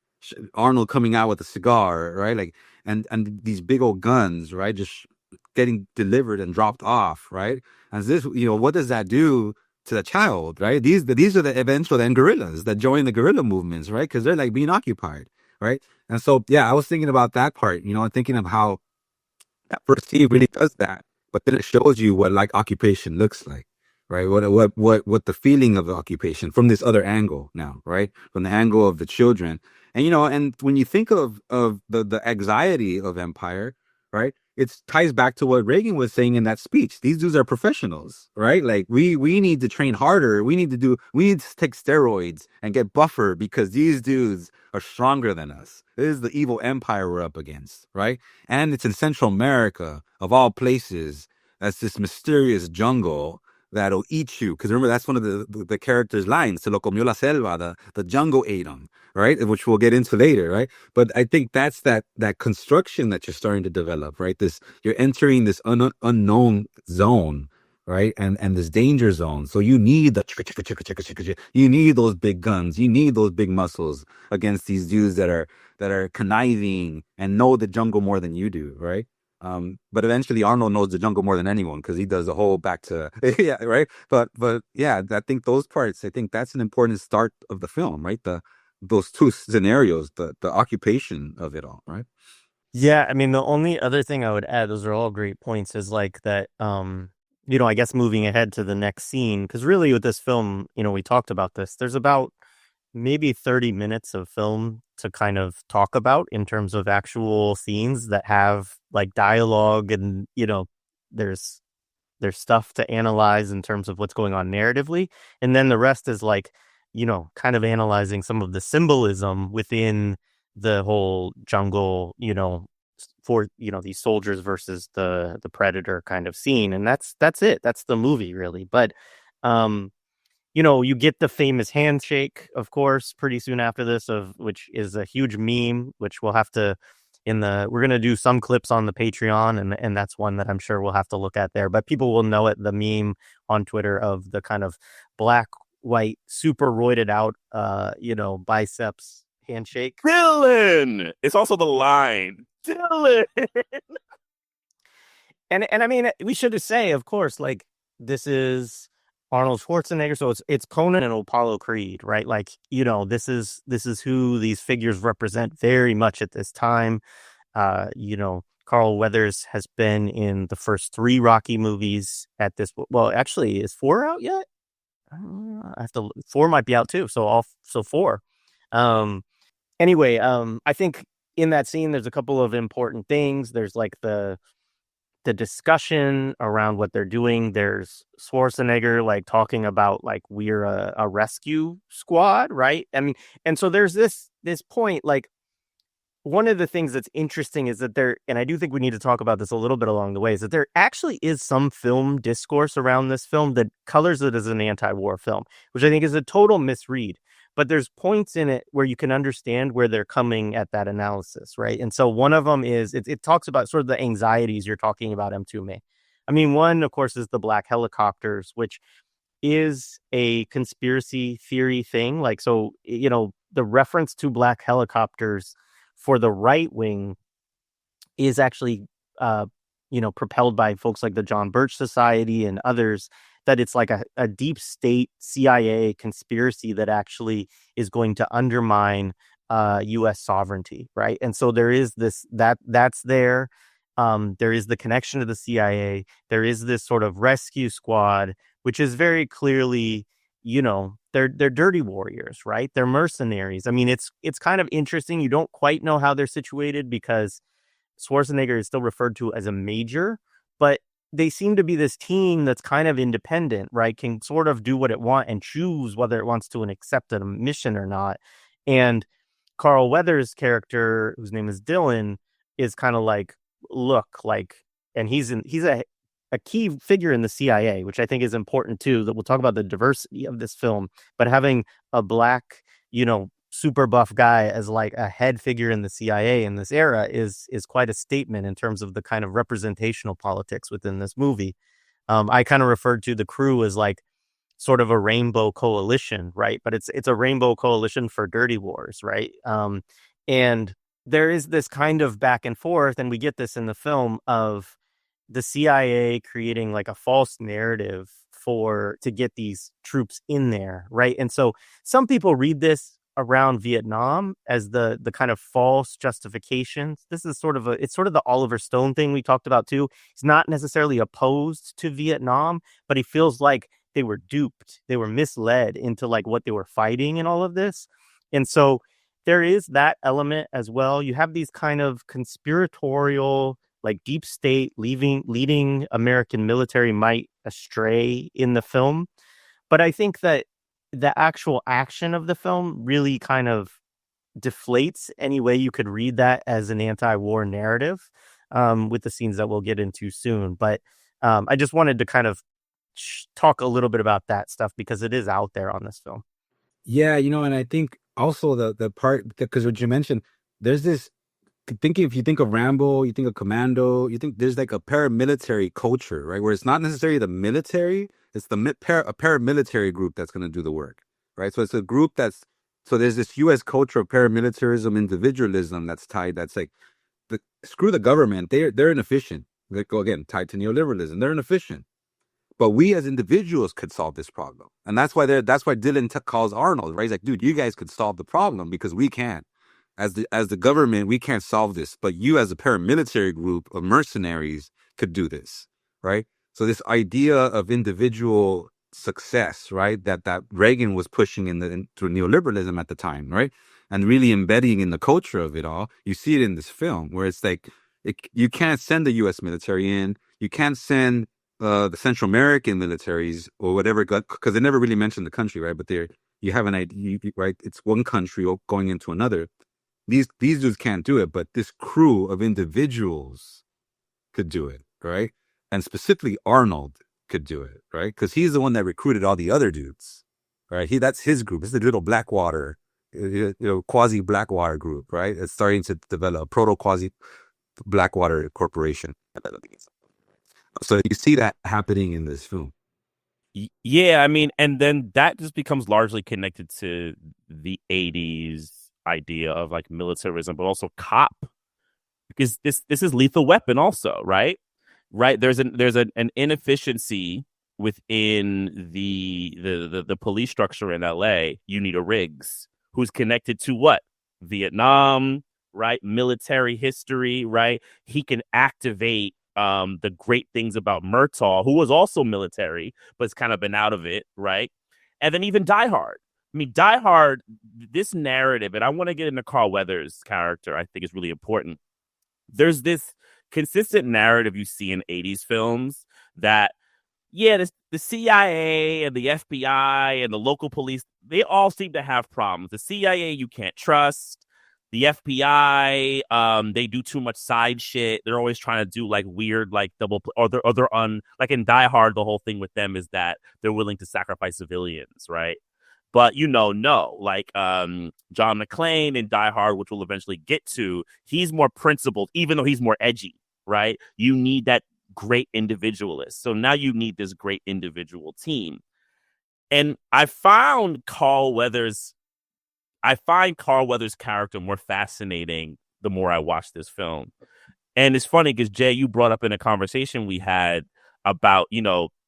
Arnold coming out with a cigar, right? Like, and these big old guns, right? Just getting delivered and dropped off, right? And this, what does that do to the child, right? These are the eventual then guerrillas that join the guerrilla movements, right? Because they're like being occupied, right? And so, yeah, I was thinking about that part, and thinking of how that first scene really does that, but then it shows you what like occupation looks like, right? What the feeling of the occupation from this other angle now, right? From the angle of the children, and when you think of the anxiety of empire, right? It ties back to what Reagan was saying in that speech. These dudes are professionals, right? Like we need to train harder. We need to take steroids and get buffer because these dudes are stronger than us. This is the evil empire we're up against, right? And it's in Central America, of all places. That's this mysterious jungle that'll eat you. Because remember, that's one of the characters' lines. Se lo comió la selva. The jungle ate him, right? Which we'll get into later, right? But I think that's that construction that you're starting to develop, right? You're entering this unknown zone, right? And this danger zone. So you need you need those big guns. You need those big muscles against these dudes that are conniving and know the jungle more than you do, right? But eventually Arnold knows the jungle more than anyone because he does the whole back to yeah, right. But yeah, I think those parts. I think that's an important start of the film, right? Those two scenarios, the occupation of it all, right? Yeah, I mean, the only other thing I would add, those are all great points, is like that, I guess moving ahead to the next scene, because really with this film, we talked about this, there's about maybe 30 minutes of film to kind of talk about in terms of actual scenes that have like dialogue and, there's stuff to analyze in terms of what's going on narratively. And then the rest is like, kind of analyzing some of the symbolism within the whole jungle, for, these soldiers versus the predator kind of scene. And that's it. That's the movie really. But, you get the famous handshake, of course, pretty soon after this, which is a huge meme, which we'll have to we're going to do some clips on the Patreon, and that's one that I'm sure we'll have to look at there. But people will know it, the meme on Twitter of the kind of black, white, super roided out, biceps handshake. Dylan! It's also the line. Dylan! And I mean, we should say, of course, like, this is Arnold Schwarzenegger, so it's Conan and Apollo Creed, right? Like, this is who these figures represent very much at this time. Carl Weathers has been in the first 3 Rocky movies at this. Well, actually, is 4 out yet? I have to. 4 might be out too. So 4. Anyway, I think in that scene there's a couple of important things. There's like the discussion around what they're doing. There's Schwarzenegger like talking about like we're a rescue squad, right? I mean, and so there's this point, like, one of the things that's interesting is that and I do think we need to talk about this a little bit along the way, is that there actually is some film discourse around this film that colors it as an anti-war film, which I think is a total misread. But there's points in it where you can understand where they're coming at that analysis, right? And so one of them is, it talks about sort of the anxieties you're talking about, M2Me. I mean, one, of course, is the black helicopters, which is a conspiracy theory thing. Like, so, the reference to black helicopters for the right wing is actually, propelled by folks like the John Birch Society and others, that it's like a deep state CIA conspiracy that actually is going to undermine U.S. sovereignty, right? And so there is that's there. There is the connection to the CIA. There is this sort of rescue squad, which is very clearly, they're dirty warriors, right? They're mercenaries. I mean, it's kind of interesting. You don't quite know how they're situated because Schwarzenegger is still referred to as a major, but they seem to be this team that's kind of independent, right? Can sort of do what it wants and choose whether it wants to accept a mission or not. And Carl Weathers' character, whose name is Dylan, is kind of like, look, like, and he's a key figure in the CIA, which I think is important too, that we'll talk about the diversity of this film, but having a black, super buff guy as like a head figure in the CIA in this era is quite a statement in terms of the kind of representational politics within this movie. I kind of referred to the crew as like sort of a rainbow coalition, right? But it's a rainbow coalition for dirty wars, right? And there is this kind of back and forth, and we get this in the film, of the CIA creating like a false narrative to get these troops in there, right? And so some people read this around Vietnam as the kind of false justifications. This is it's sort of the Oliver Stone thing we talked about too. He's not necessarily opposed to Vietnam, but he feels like they were duped, they were misled into like what they were fighting and all of this. And so there is that element as well. You have these kind of conspiratorial, like deep state leading American military might astray in the film. But I think that the actual action of the film really kind of deflates any way you could read that as an anti-war narrative, with the scenes that we'll get into soon. But I just wanted to kind of talk a little bit about that stuff because it is out there on this film. Yeah, and I think also the part, because what you mentioned, there's this thinking, if you think of Rambo, you think of Commando, you think there's like a paramilitary culture, right? Where it's not necessarily the military, it's a paramilitary group that's going to do the work, right? So it's a group so there's this U.S. culture of paramilitarism, individualism that's tied, that's like, screw the government, they're inefficient. Like, again, tied to neoliberalism, they're inefficient. But we as individuals could solve this problem. And that's why Dylan calls Arnold, right? He's like, dude, you guys could solve the problem because we can't. As the government, we can't solve this. But you as a paramilitary group of mercenaries could do this, right? So this idea of individual success, right? That Reagan was pushing through neoliberalism at the time, right? And really embedding in the culture of it all. You see it in this film where it's like, you can't send the U.S. military in. You can't send the Central American militaries or whatever, because they never really mentioned the country, right? But you have an idea, right? It's one country going into another. These dudes can't do it, but this crew of individuals could do it, right? And specifically Arnold could do it, right? Because he's the one that recruited all the other dudes, right? That's his group. It's the little Blackwater, quasi Blackwater group, right? It's starting to develop a proto quasi Blackwater corporation. So you see that happening in this film. Yeah, I mean, and then that just becomes largely connected to the 80s idea of like militarism, but also cop, because this is Lethal Weapon also, right? There's an inefficiency within the police structure in LA. You need a Riggs who's connected to what? Vietnam, right? Military history, right? He can activate the great things about Murtaugh, who was also military, but has kind of been out of it, right? And then even Die Hard. I mean, Die Hard, this narrative, and I want to get into Carl Weathers' character, I think is really important. There's this consistent narrative you see in 80s films that, yeah, the CIA and the FBI and the local police, they all seem to have problems. The CIA you can't trust. The FBI, they do too much side shit. They're always trying to do like weird, like double, or they're on, like in Die Hard, the whole thing with them is that they're willing to sacrifice civilians, right? But no, like John McClane in Die Hard, which we'll eventually get to, he's more principled, even though he's more edgy, right? You need that great individualist. So now you need this great individual team. And I find Carl Weathers' character more fascinating the more I watch this film. And it's funny because, Jay, you brought up in a conversation we had about,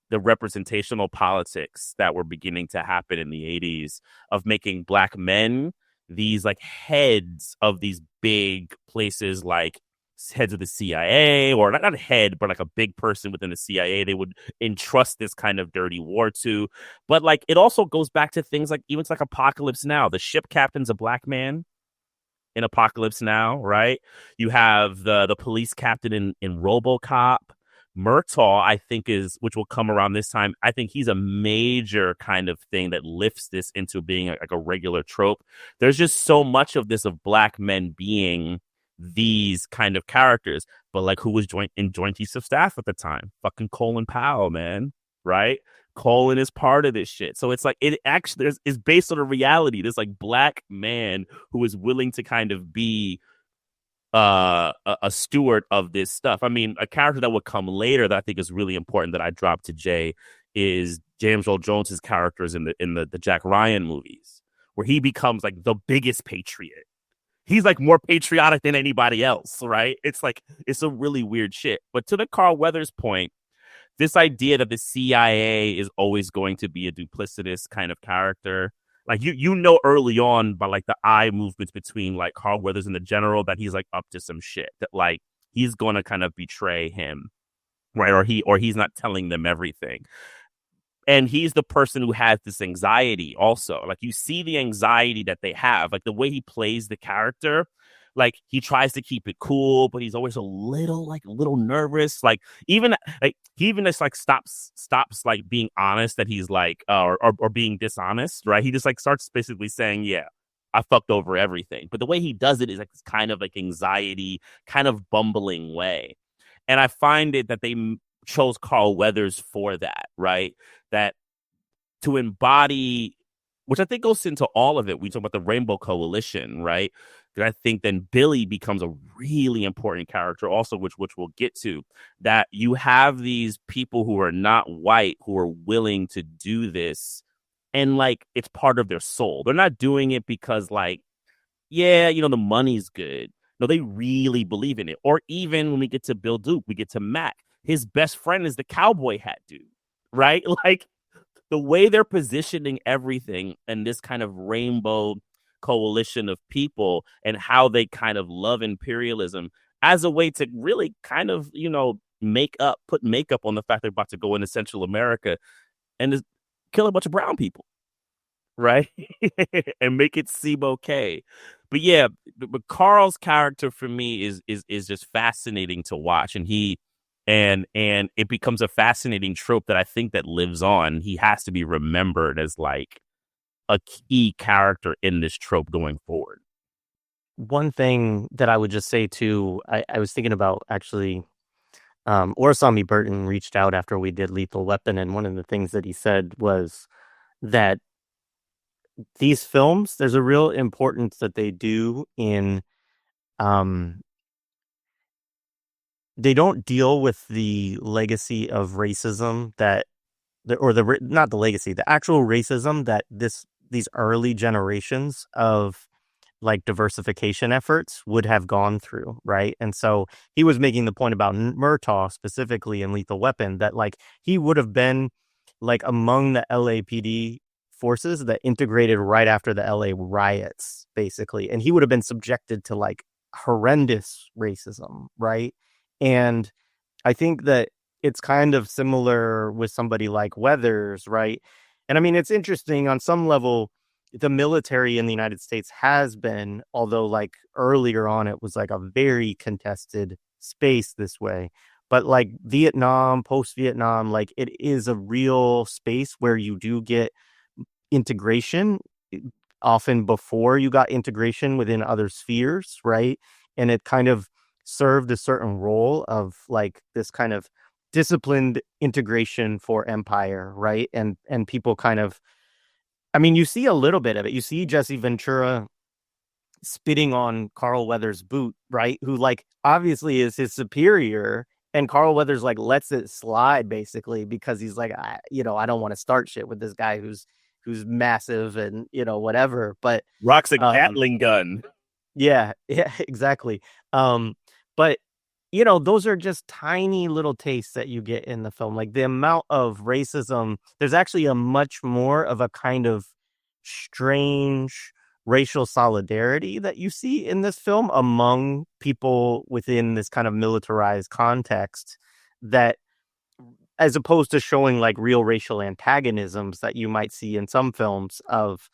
the representational politics that were beginning to happen in the 80s of making Black men these like heads of these big places, like heads of the CIA, or not a head, but like a big person within the CIA they would entrust this kind of dirty war to. But like it also goes back to things like even like Apocalypse Now. The ship captain's a Black man in Apocalypse Now, right? You have the police captain in RoboCop. Murtaugh, I think, which will come around this time. I think he's a major kind of thing that lifts this into being like a regular trope. There's just so much of this of Black men being these kind of characters, but like who was in Joint Chiefs of Staff at the time? Fucking Colin Powell, man, right? Colin is part of this shit. So it's like it actually is based on a reality. This like Black man who is willing to kind of be a steward of this stuff. I mean, a character that would come later that I think is really important that I dropped to Jay is James Earl Jones's characters in the Jack Ryan movies, where he becomes like the biggest patriot. He's like more patriotic than anybody else, right? It's like it's a really weird shit. But to the Carl Weathers point, this idea that the CIA is always going to be a duplicitous kind of character. Like you know early on by like the eye movements between like Carl Weathers and the general that he's like up to some shit, that like he's going to kind of betray him, right? Or he's not telling them everything. And he's the person who has this anxiety also. Like you see the anxiety that they have, like the way he plays the character. Like he tries to keep it cool, but he's always a little nervous. Like he even just like stops like being honest that he's like or being dishonest, right? He just like starts basically saying, yeah, I fucked over everything. But the way he does it is like this kind of like anxiety, kind of bumbling way. And I find it that they chose Carl Weathers for that, right? That to embody, which I think goes into all of it. We talk about the Rainbow Coalition, right? I think then Billy becomes a really important character also, which we'll get to, that you have these people who are not white who are willing to do this. And like, it's part of their soul. They're not doing it because like, yeah, you know, the money's good. No, they really believe in it. Or even when we get to Bill Duke, we get to Mac. His best friend is the cowboy hat dude, right? Like the way they're positioning everything and this kind of rainbow coalition of people and how they kind of love imperialism as a way to really kind of, you know, put makeup on the fact they're about to go into Central America and just kill a bunch of brown people, right? And make it seem okay. But yeah, but Carl's character for me is just fascinating to watch, and it becomes a fascinating trope that I think that lives on. He has to be remembered as like a key character in this trope going forward. One thing that I would just say too, I was thinking about actually, Orasami Burton reached out after we did Lethal Weapon, and one of the things that he said was that these films, there's a real importance that they do in, they don't deal with the legacy of racism not the legacy, the actual racism that these early generations of like diversification efforts would have gone through, right? And so he was making the point about Murtaugh specifically in Lethal Weapon, that like he would have been like among the LAPD forces that integrated right after the LA riots, basically. And he would have been subjected to like horrendous racism, right? And I think that it's kind of similar with somebody like Weathers, right? And I mean, it's interesting on some level, the military in the United States has been, although like earlier on, it was like a very contested space this way. But like Vietnam, post-Vietnam, like it is a real space where you do get integration often before you got integration within other spheres, right? And it kind of served a certain role of like this kind of disciplined integration for empire, right? And people kind of, I mean, you see a little bit of it. You see Jesse Ventura spitting on Carl Weathers' boot, right? Who like obviously is his superior, and Carl Weathers like lets it slide basically because he's like, I don't want to start shit with this guy who's massive and whatever. But Rock's a Gatling gun. Yeah, exactly. But those are just tiny little tastes that you get in the film. Like the amount of racism, there's actually a much more of a kind of strange racial solidarity that you see in this film among people within this kind of militarized context, that as opposed to showing like real racial antagonisms that you might see in some films of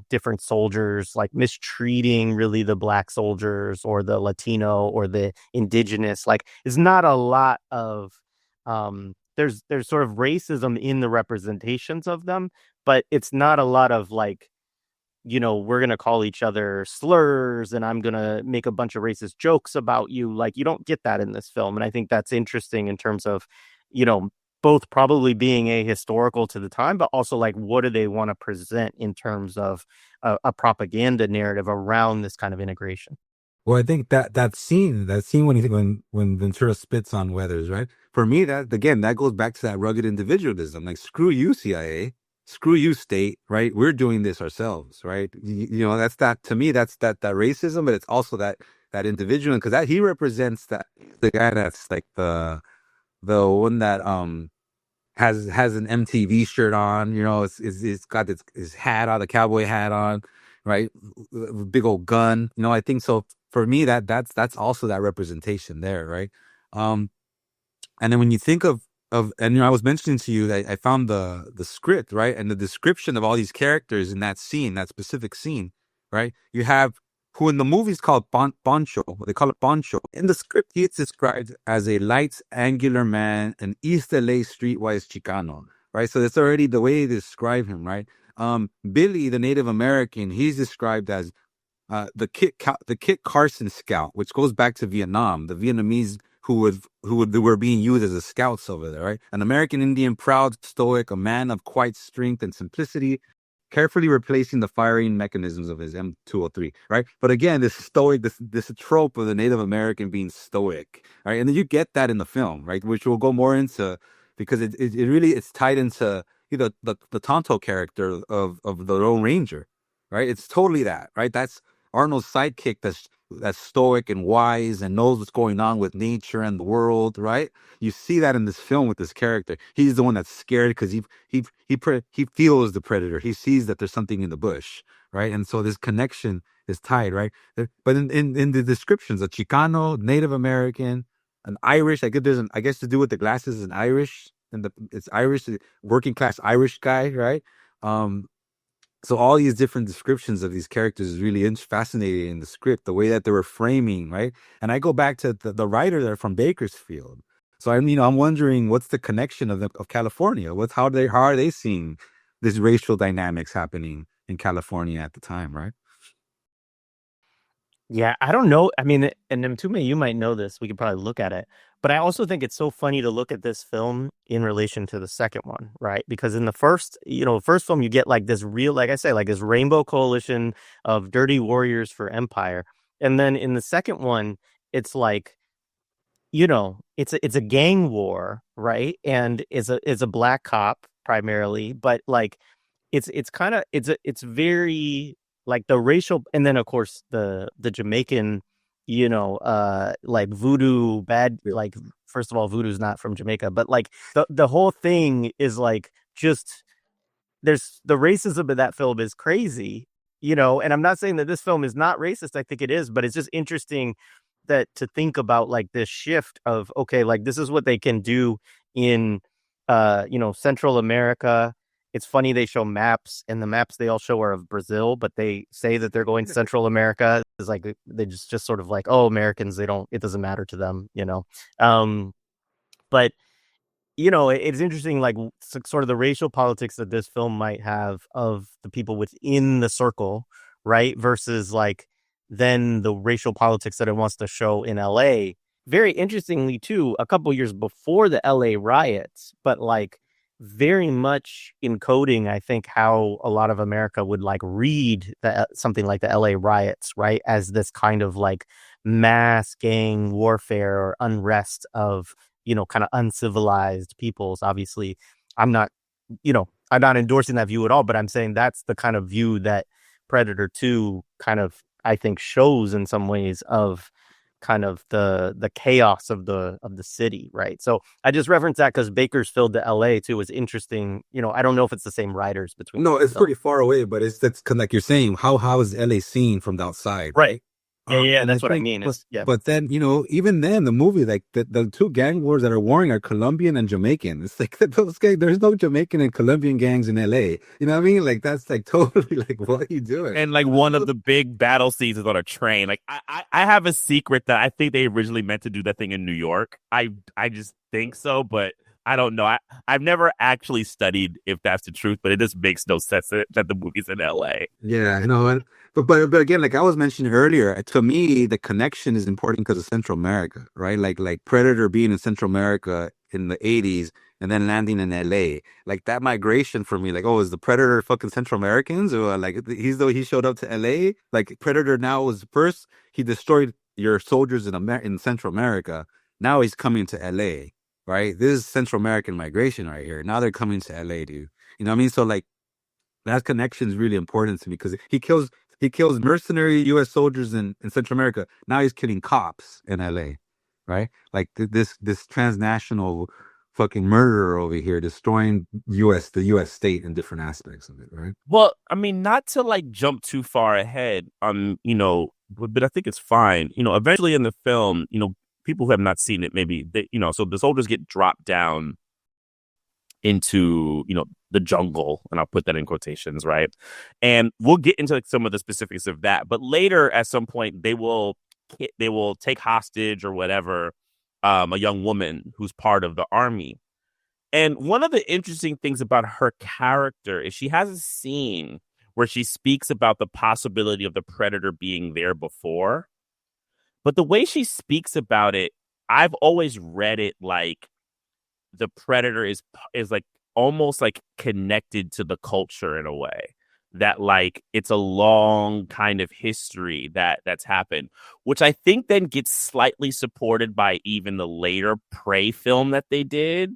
different soldiers like mistreating really the black soldiers or the Latino or the indigenous. Like it's not a lot of there's sort of racism in the representations of them, but it's not a lot of like, we're going to call each other slurs and I'm going to make a bunch of racist jokes about you. Like you don't get that in this film. And I think that's interesting in terms of, both probably being ahistorical to the time, but also like, what do they want to present in terms of a propaganda narrative around this kind of integration? Well, I think that scene when Ventura spits on Weathers, right? For me, that goes back to that rugged individualism. Like, screw you, CIA, screw you, state, right? We're doing this ourselves, right? That's that, to me, that's that racism, but it's also that individual, because that he represents the guy that's like the the one that has an MTV shirt on, it's got his hat on, the cowboy hat on, right? Big old gun, I think so. For me, that's also that representation there, right? Um, and then when you think of, and I was mentioning to you that I found the script, right, and the description of all these characters in that scene, that specific scene, right? You have who in the movie is called Poncho. They call it Poncho. In the script, he is described as a light, angular man, an East LA streetwise Chicano, right? So that's already the way they describe him, right? Billy, the Native American, he's described as the Kit Carson scout, which goes back to Vietnam, the Vietnamese who were being used as the scouts over there, right? An American Indian, proud, stoic, a man of quiet strength and simplicity, carefully replacing the firing mechanisms of his M203, right? But again, this stoic, this trope of the Native American being stoic, right? And then you get that in the film, right? Which we'll go more into because it really it's tied into the Tonto character of the Lone Ranger, right? It's totally that, right? That's Arnold's sidekick that's stoic and wise and knows what's going on with nature and the world, right? You see that in this film with this character. He's the one that's scared because he feels the predator. He sees that there's something in the bush, right? And so this connection is tied, right? But in the descriptions, a Chicano, Native American, an Irish, I guess to do with the glasses, an Irish, and it's Irish, working class Irish guy, right? So all these different descriptions of these characters is really fascinating in the script, the way that they were framing, right? And I go back to the writer there from Bakersfield. So I'm wondering what's the connection of California? How are they seeing this racial dynamics happening in California at the time, right? Yeah, I don't know. I mean, and Mtume, you might know this. We could probably look at it. But I also think it's so funny to look at this film in relation to the second one, right? Because in the first film, you get like this real, like I say, like this rainbow coalition of dirty warriors for empire. And then in the second one, it's like, it's a gang war, right? And it's a black cop primarily, but like it's kind of it's very like the racial, and then of course the Jamaican, like voodoo bad, like first of all, voodoo's not from Jamaica, but like the whole thing is like just there's the racism of that film is crazy, and I'm not saying that this film is not racist. I think it is, but it's just interesting that to think about like this shift of, okay, like this is what they can do in Central America. It's funny they show maps, and the maps they all show are of Brazil, but they say that they're going to Central America. It's like they just sort of like, oh, Americans, it doesn't matter to them, but it's interesting, like sort of the racial politics that this film might have of the people within the circle, right? Versus like then the racial politics that it wants to show in LA. Very interestingly, too, a couple years before the LA riots, but like very much encoding, I think, how a lot of America would like read something like the LA riots, right? As this kind of like mass gang warfare or unrest of kind of uncivilized peoples. Obviously, I'm not endorsing that view at all, but I'm saying that's the kind of view that Predator 2 kind of, I think, shows in some ways of kind of the chaos of the city, right? So I just referenced that because Bakersfield to LA too was interesting. I don't know if it's the same writers between. No, it's pretty far away, but that's like you're saying, how is LA seen from the outside, right? Yeah, that's what I mean. But then, even then, the movie, like the two gang wars that are warring are Colombian and Jamaican. It's like those guys, there's no Jamaican and Colombian gangs in LA. You know what I mean? Like that's like totally like what are you doing? And like one of the big battle scenes is on a train. Like I have a secret that I think they originally meant to do that thing in New York. I just think so, but I don't know. I've never actually studied if that's the truth, but it just makes no sense that the movie's in LA. Yeah, but again, like I was mentioning earlier, to me the connection is important because of Central America, right? Like Predator being in Central America in the 80s and then landing in LA, like that migration for me, like, oh, is the Predator fucking Central Americans, or like he showed up to LA? Like Predator now was first he destroyed your soldiers in Central America. Now he's coming to LA. Right, this is Central American migration right here. Now they're coming to LA, dude. You know what I mean? So like that connection is really important to me because he kills mercenary U.S. soldiers in Central America. Now he's killing cops in LA, right? Like this transnational fucking murderer over here destroying the U.S. state and different aspects of it, right? Well, I mean, not to like jump too far ahead, but I think it's fine. Eventually in the film, people who have not seen it, maybe so the soldiers get dropped down into the jungle, and I'll put that in quotations, right? And we'll get into like some of the specifics of that, but later at some point they will take hostage or whatever a young woman who's part of the army. And one of the interesting things about her character is she has a scene where she speaks about the possibility of the predator being there before, but the way she speaks about it, I've always read it like the predator is like almost like connected to the culture in a way, that like it's a long kind of history that's happened, which I think then gets slightly supported by even the later Prey film that they did,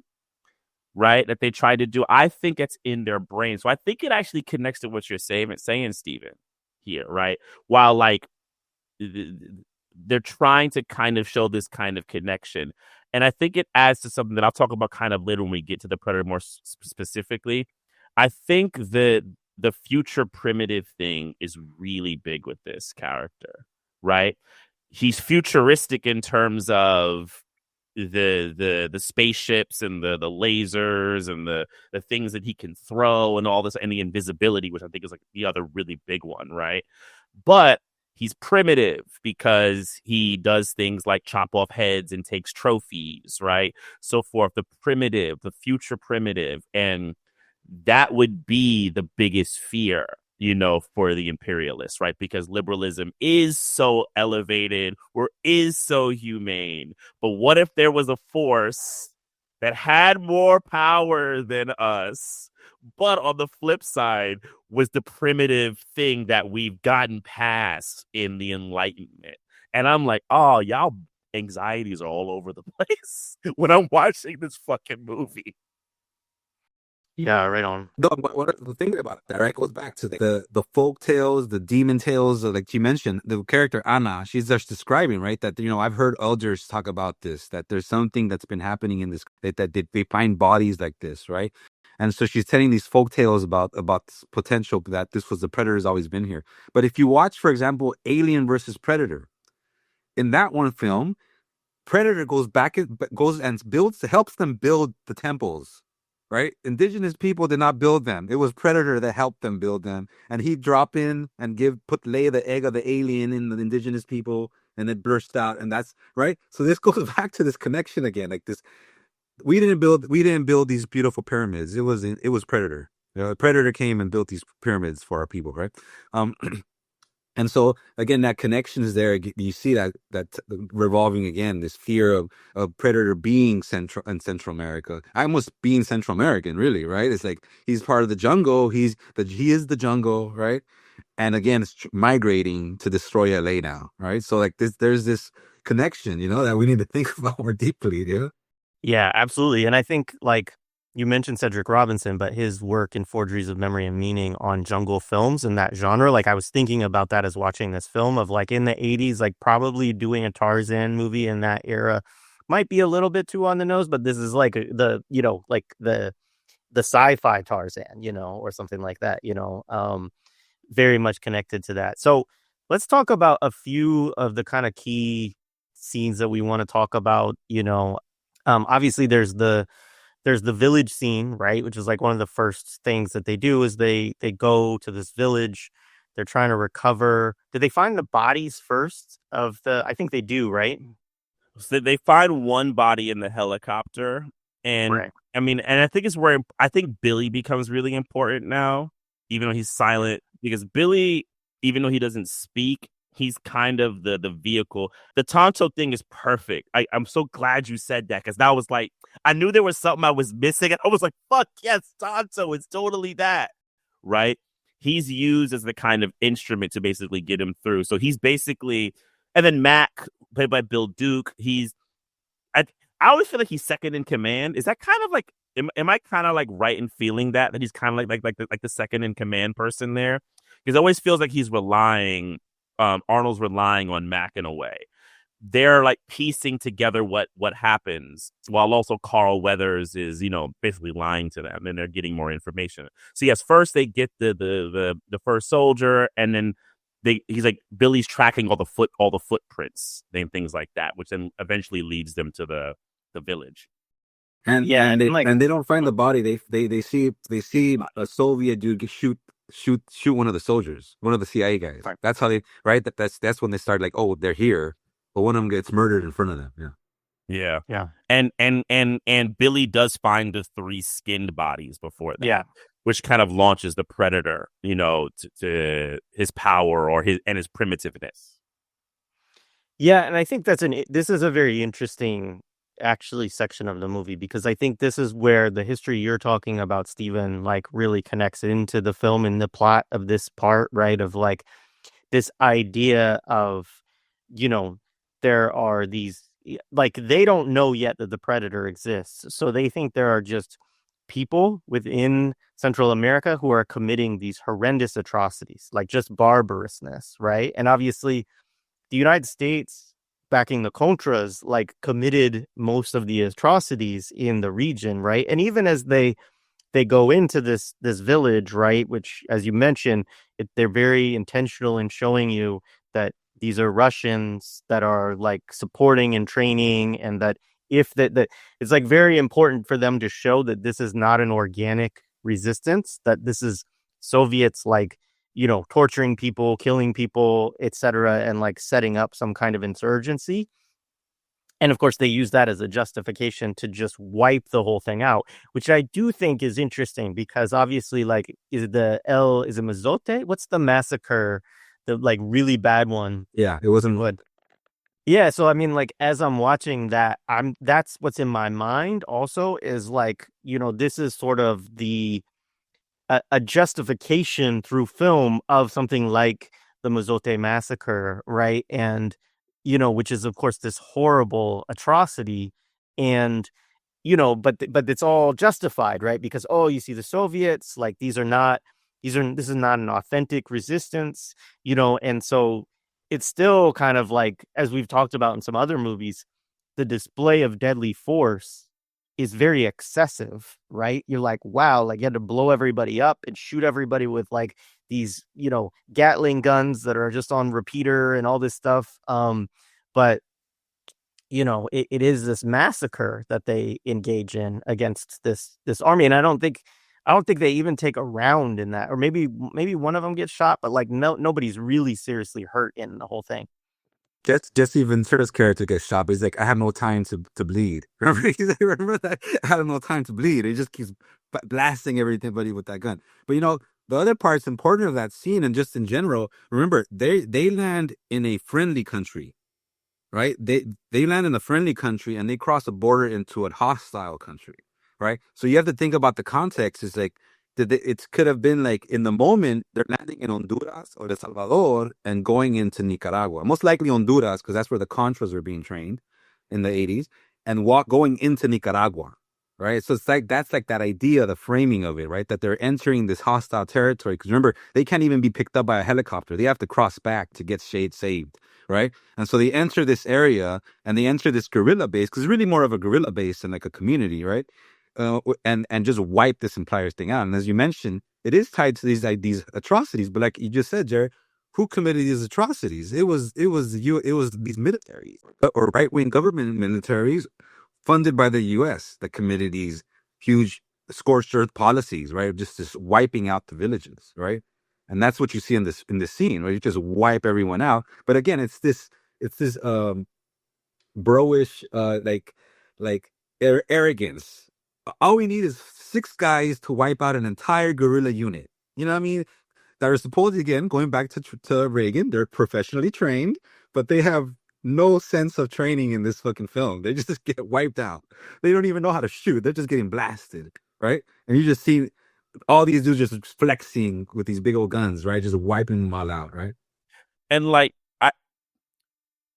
right? That they tried to do. I think it's in their brain. So I think it actually connects to what you're saying, Steven, here, right? While like they're trying to kind of show this kind of connection. And I think it adds to something that I'll talk about kind of later when we get to the predator more specifically. I think the future primitive thing is really big with this character, right? He's futuristic in terms of the spaceships and the lasers and the things that he can throw and all this, and the invisibility, which I think is like the other really big one, right? But he's primitive because he does things like chop off heads and takes trophies, right? So forth. The future primitive. And that would be the biggest fear, for the imperialists, right? Because liberalism is so elevated or is so humane. But what if there was a force that had more power than us, but on the flip side was the primitive thing that we've gotten past in the Enlightenment? And I'm like, oh, y'all anxieties are all over the place when I'm watching this fucking movie. Yeah, right on. The thing about that, right, goes back to the folk tales, the demon tales, like you mentioned, the character Anna, she's just describing, right, that, I've heard elders talk about this, that there's something that's been happening in this, that they find bodies like this, right? And so she's telling these folk tales about potential that this was the predator has always been here. But if you watch, for example, Alien versus Predator, in that one film, Predator goes and helps them build the temples. Right? Indigenous people did not build them. It was Predator that helped them build them. And he'd drop in and lay the egg of the alien in the indigenous people, and it burst out. And that's right. So this goes back to this connection again. Like this, we didn't build these beautiful pyramids. It was Predator. Predator came and built these pyramids for our people, right? And so again, that connection is there. You see that revolving again, this fear of predator being Central America. Almost being Central American, really, right? It's like he's part of the jungle. He is the jungle, right? And again, it's migrating to destroy LA now, right? So like there's this connection, that we need to think about more deeply. Yeah, absolutely. And I think like you mentioned Cedric Robinson, but his work in Forgeries of Memory and Meaning on jungle films and that genre, like I was thinking about that as watching this film of like in the 80s, like probably doing a Tarzan movie in that era might be a little bit too on the nose, but this is like the sci-fi Tarzan, or something like that, very much connected to that. So let's talk about a few of the kind of key scenes that we want to talk about. Obviously there's the village scene, right? Which is like one of the first things that they do is they go to this village. They're trying to recover. Did they find the bodies first I think they do, right? So they find one body in the helicopter. And right. I mean, and I think it's where I think Billy becomes really important now, even though he's silent, because Billy, even though he doesn't speak, he's kind of the vehicle. The Tonto thing is perfect. I'm so glad you said that, because that was like, I knew there was something I was missing. And I was like, fuck yes, Tonto is totally that, right? He's used as the kind of instrument to basically get him through. So he's basically, and then Mac, played by Bill Duke, I always feel like he's second in command. Is that kind of like, am I kind of like right in feeling that he's kind of like the second in command person there? Because it always feels like he's Arnold's relying on Mac in a way. they're like piecing together what happens, while also Carl Weathers is, you know, basically lying to them, and they're getting more information. So yes, first they get the first soldier, and then he's like, Billy's tracking all the footprints and things like that, which then eventually leads them to the village. And Yeah, and they and like and they don't find the body. They see a Soviet dude shoot one of the soldiers, one of the CIA guys. Right. That's how they that's when they start like, oh, they're here, but one of them gets murdered in front of them. Yeah. Yeah. And Billy does find the 3 skinned bodies before that. Yeah. Which kind of launches the Predator, you know, to his power or his primitiveness. Yeah, and I think this is a very interesting actually section of the movie, because I think this is where the history you're talking about, Stephen, like really connects into the film and the plot of this part, right? Of like this idea of, you know, there are these, like, they don't know yet that the Predator exists. So they think there are just people within Central America who are committing these horrendous atrocities, like just barbarousness, right? And obviously the United States, backing the Contras, like committed most of the atrocities in the region, right? And even as they go into this village, right, which, as you mentioned, they're very intentional in showing you that these are Russians that are like supporting and training, and that that it's like very important for them to show that this is not an organic resistance, that this is Soviets, like, you know, torturing people, killing people, etc., and like setting up some kind of insurgency. And of course, they use that as a justification to just wipe the whole thing out, which I do think is interesting, because obviously, like, is it Mazote? What's the massacre, the like really bad one? Yeah, it wasn't Wood. Yeah, so I mean, like, as I'm watching that, that's what's in my mind also, is like, you know, this is sort of a justification through film of something like the Mazote massacre, right? And, you know, which is of course this horrible atrocity, and, you know, but it's all justified, right? Because, oh, you see the Soviets, like, this is not an authentic resistance, you know. And so it's still kind of like, as we've talked about in some other movies, the display of deadly force is very excessive, right? You're like, wow, like, you had to blow everybody up and shoot everybody with like these, you know, Gatling guns that are just on repeater and all this stuff. But you know, it is this massacre that they engage in against this army. And I don't think they even take a round in that, or maybe one of them gets shot, but like nobody's really seriously hurt in the whole thing. Jesse Ventura's character gets shot, but he's like, I have no time to bleed. Remember that? I have no time to bleed. He just keeps blasting everybody with that gun. But, you know, the other part's important of that scene, and just in general, remember, they land in a friendly country, right? They land in a friendly country, and they cross a border into a hostile country, right? So you have to think about the context. It's like, it could have been like, in the moment, they're landing in Honduras or El Salvador and going into Nicaragua. Most likely Honduras, because that's where the Contras were being trained in the 80s, and going into Nicaragua, right? So it's like, that's like that idea, the framing of it, right? That they're entering this hostile territory. Because remember, they can't even be picked up by a helicopter. They have to cross back to get saved, right? And so they enter this area, and they enter this guerrilla base, because it's really more of a guerrilla base than like a community, right? And just wipe this entire thing out. And as you mentioned, it is tied to these atrocities. But like you just said, Jared, who committed these atrocities? It was these militaries or right wing government militaries funded by the U.S. that committed these huge scorched earth policies, right? Just this wiping out the villages, right? And that's what you see in this scene, where you just wipe everyone out. But again, it's this bro-ish arrogance. All we need is 6 guys to wipe out an entire guerrilla unit. You know what I mean? That are supposed, again, going back to Reagan, they're professionally trained, but they have no sense of training in this fucking film. They just get wiped out. They don't even know how to shoot. They're just getting blasted, right? And you just see all these dudes just flexing with these big old guns, right? Just wiping them all out, right? And like,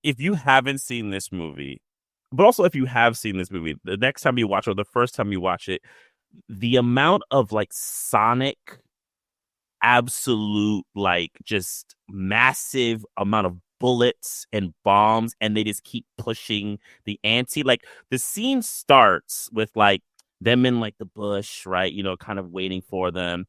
if you haven't seen this movie, but also if you have seen this movie, the next time you watch it or the first time you watch it, the amount of like sonic, absolute, like just massive amount of bullets and bombs, and they just keep pushing the ante. Like the scene starts with like them in like the bush, right? You know, kind of waiting for them.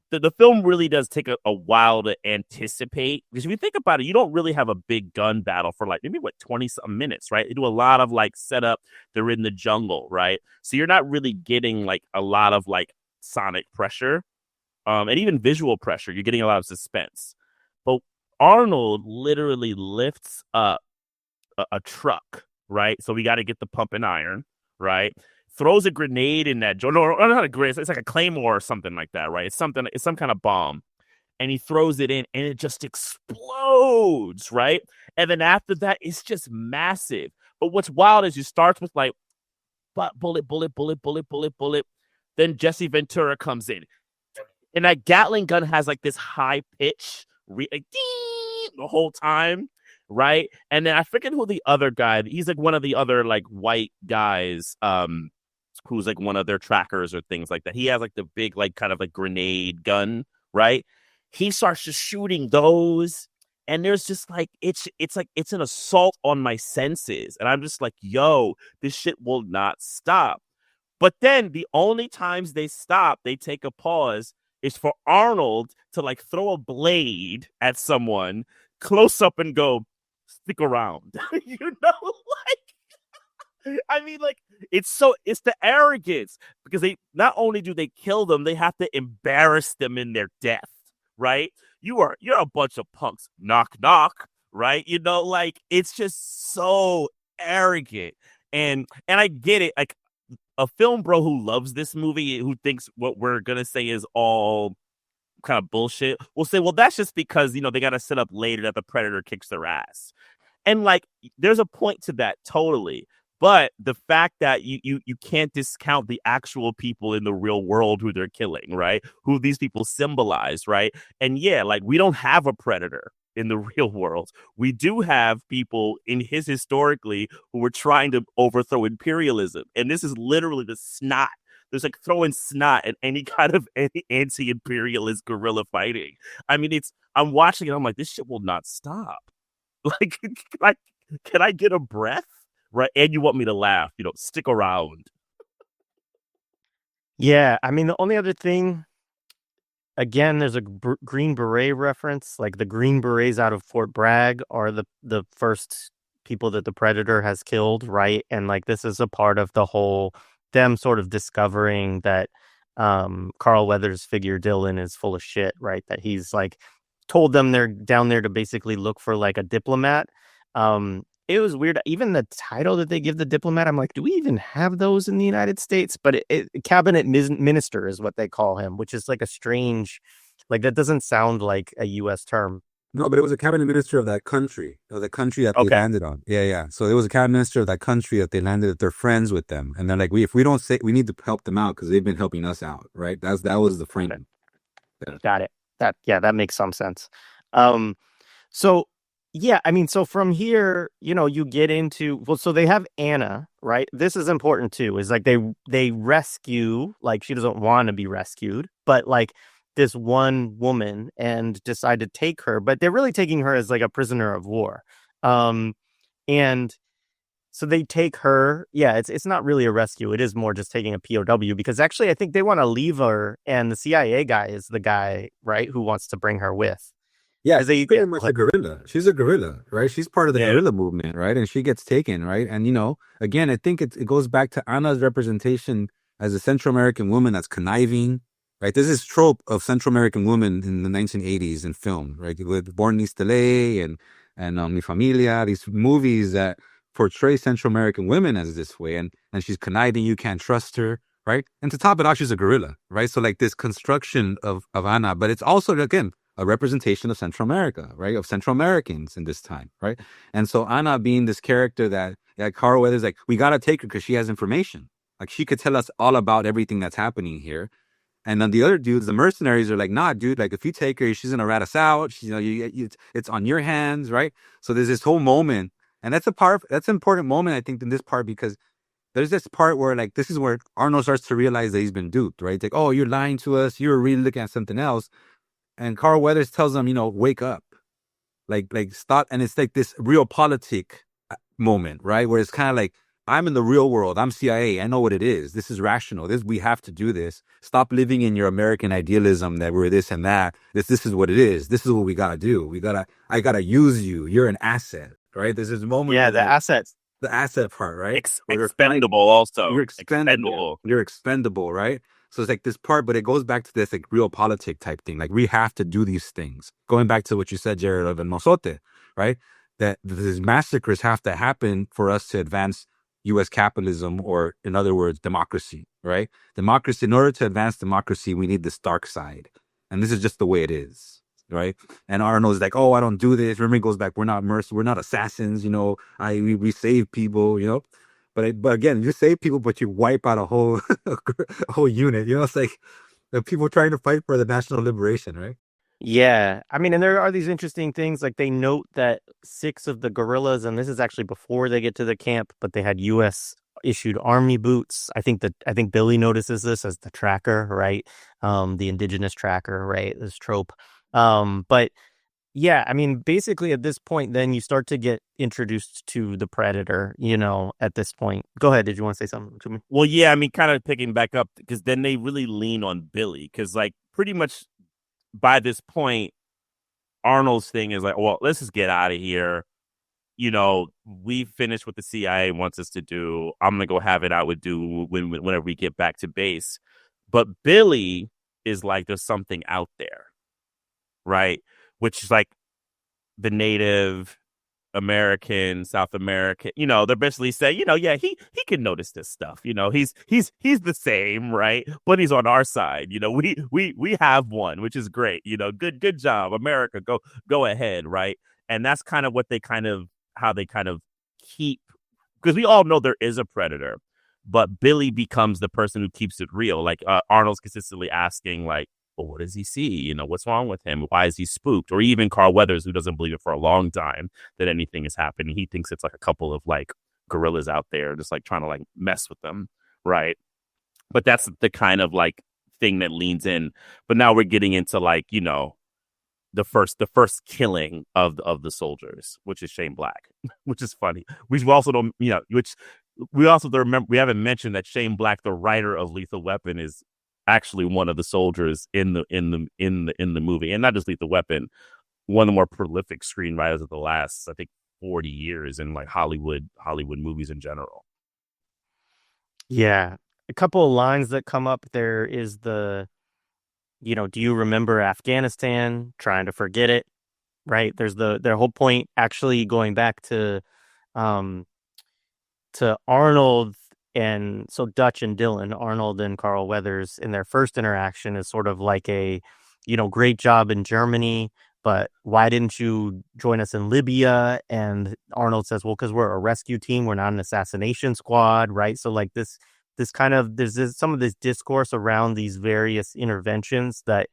The film really does take a while to anticipate, because if you think about it, you don't really have a big gun battle for like maybe 20 some minutes, right? They do a lot of like setup. They're in the jungle, right? So you're not really getting like a lot of like sonic pressure, and even visual pressure. You're getting a lot of suspense. But Arnold literally lifts up a truck, right? So we got to get the pump and iron, right? Throws a grenade in that joint. No, not a grenade. It's like a claymore or something like that, right? It's some kind of bomb. And he throws it in and it just explodes, right? And then after that, it's just massive. But what's wild is you start with like bullet, bullet, bullet, bullet, bullet, bullet. Then Jesse Ventura comes in. And that Gatling gun has like this high pitch, like, the whole time, right? And then I forget who the other guy, he's like one of the other like white guys, who's like one of their trackers or things like that. He has like the big like kind of like grenade gun, right? He starts just shooting those, and there's just like it's like it's an assault on my senses, and I'm just like, yo, this shit will not stop. But then the only times they stop, they take a pause, is for Arnold to like throw a blade at someone close up and go, stick around. You know, like, I mean, like, it's the arrogance, because they not only do they kill them, they have to embarrass them in their death, right? You're a bunch of punks. Knock, knock, right? You know, like, it's just so arrogant. And I get it. Like, a film bro who loves this movie, who thinks what we're gonna say is all kind of bullshit, will say, well, that's just because, you know, they got to set up later that the predator kicks their ass. And like, there's a point to that, totally. But the fact that you can't discount the actual people in the real world who they're killing, right? Who these people symbolize, right? And yeah, like, we don't have a predator in the real world. We do have people historically who were trying to overthrow imperialism. And this is literally the snot. There's like throwing snot at any kind of anti-imperialist guerrilla fighting. I mean, I'm watching it. I'm like, this shit will not stop. Like, can I get a breath? Right. And you want me to laugh, you know, stick around. Yeah. I mean, the only other thing, again, there's a Green Beret reference. Like, the Green Berets out of Fort Bragg are the first people that the Predator has killed, right? And like, this is a part of the whole, them sort of discovering that Carl Weathers' figure Dylan is full of shit, right? That he's like told them they're down there to basically look for like a diplomat. It was weird. Even the title that they give the diplomat, I'm like, do we even have those in the United States? But cabinet minister is what they call him, which is like a strange, like, that doesn't sound like a U.S. term. No, but it was a cabinet minister of that country, that they landed on. Yeah, yeah. So it was a cabinet minister of that country that they landed, that they're friends with them. And they're like, if we don't say, we need to help them out because they've been helping us out, right? That was the framing. Got it. That makes some sense. So yeah, I mean, so from here, you know, you get into, well, so they have Anna, right? This is important too, is like they rescue, like, she doesn't want to be rescued, but like this one woman, and decide to take her, but they're really taking her as like a prisoner of war. And so they take her. Yeah, it's not really a rescue. It is more just taking a POW, because actually I think they want to leave her, and the CIA guy is the guy, right, who wants to bring her with. Yeah, she's pretty much a guerrilla. She's a guerrilla, right? She's part of the guerrilla movement, right? And she gets taken, right? And, you know, again, I think it goes back to Anna's representation as a Central American woman that's conniving, right? There's this trope of Central American women in the 1980s in film, right? With Born East LA and Mi Familia, these movies that portray Central American women as this way. And she's conniving, you can't trust her, right? And to top it off, she's a guerrilla, right? So like this construction of Anna, but it's also, again, a representation of Central America, right? Of Central Americans in this time, right? And so Anna being this character that Carl Weathers, like, we got to take her because she has information. Like, she could tell us all about everything that's happening here. And then the other dudes, the mercenaries, are like, nah, dude, like, if you take her, she's going to rat us out. She, you know, it's on your hands, right? So there's this whole moment. And that's an important moment, I think, in this part, because there's this part where, like, this is where Arnold starts to realize that he's been duped, right? It's like, oh, you're lying to us. You were really looking at something else. And Carl Weathers tells him, you know, wake up, like stop. And it's like this realpolitik moment, right? Where it's kind of like, I'm in the real world. I'm CIA. I know what it is. This is rational. We have to do this. Stop living in your American idealism that we're this and that. This is what it is. This is what we gotta do. I gotta use you. You're an asset, right? There's this moment. Yeah, the assets. The asset part, right? Expendable also. You're expendable. You're expendable, right? So it's like this part, but it goes back to this like realpolitik type thing. Like we have to do these things. Going back to what you said, Jared, of El Mozote, right? That these massacres have to happen for us to advance U.S. capitalism, or in other words, democracy, right? Democracy, in order to advance democracy, we need this dark side. And this is just the way it is, right? And Arnold's like, oh, I don't do this. Remy goes back, we're not we're not assassins, you know, we save people, you know? But again, you save people, but you wipe out a whole, a whole unit, you know? It's like the people trying to fight for the national liberation, right? Yeah. I mean, and there are these interesting things, like they note that 6 of the guerrillas, and this is actually before they get to the camp, but they had U.S. issued army boots. I think Billy notices this as the tracker, right? The indigenous tracker, right? This trope. But yeah, I mean, basically at this point, then you start to get introduced to the predator, you know, at this point. Go ahead. Did you want to say something to me? Well, yeah, I mean, kind of picking back up, because then they really lean on Billy, because like pretty much by this point, Arnold's thing is like, well, let's just get out of here. You know, we finished what the CIA wants us to do. I'm going to go have it out with do whenever we get back to base. But Billy is like, there's something out there, right? Which is like the Native American, South American, you know, they're basically saying, you know, yeah, he can notice this stuff. You know, he's the same, right? But he's on our side. You know, we have one, which is great. You know, good job, America. Go ahead, right? And that's kind of what how they kind of keep, because we all know there is a predator, but Billy becomes the person who keeps it real. Like Arnold's consistently asking, like, well, what does he see? You know, what's wrong with him? Why is he spooked? Or even Carl Weathers, who doesn't believe it for a long time that anything is happening. He thinks it's like a couple of like gorillas out there just like trying to like mess with them, right? But that's the kind of like thing that leans in. But now we're getting into like, you know, the first killing of the soldiers, which is Shane Black, which is funny. We also don't, you know, which we also don't remember. We haven't mentioned that Shane Black, the writer of Lethal Weapon, is actually one of the soldiers in the movie, and not just Lethal Weapon, one of the more prolific screenwriters of the last, I think, 40 years in like Hollywood movies in general. Yeah, a couple of lines that come up there is you know, do you remember Afghanistan? Trying to forget it, right? There's their whole point actually going back to Arnold. And so Dutch and Dylan, Arnold and Carl Weathers, in their first interaction is sort of like a, you know, great job in Germany, but why didn't you join us in Libya? And Arnold says, well, because we're a rescue team. We're not an assassination squad, right? So like this kind of, some of this discourse around these various interventions that,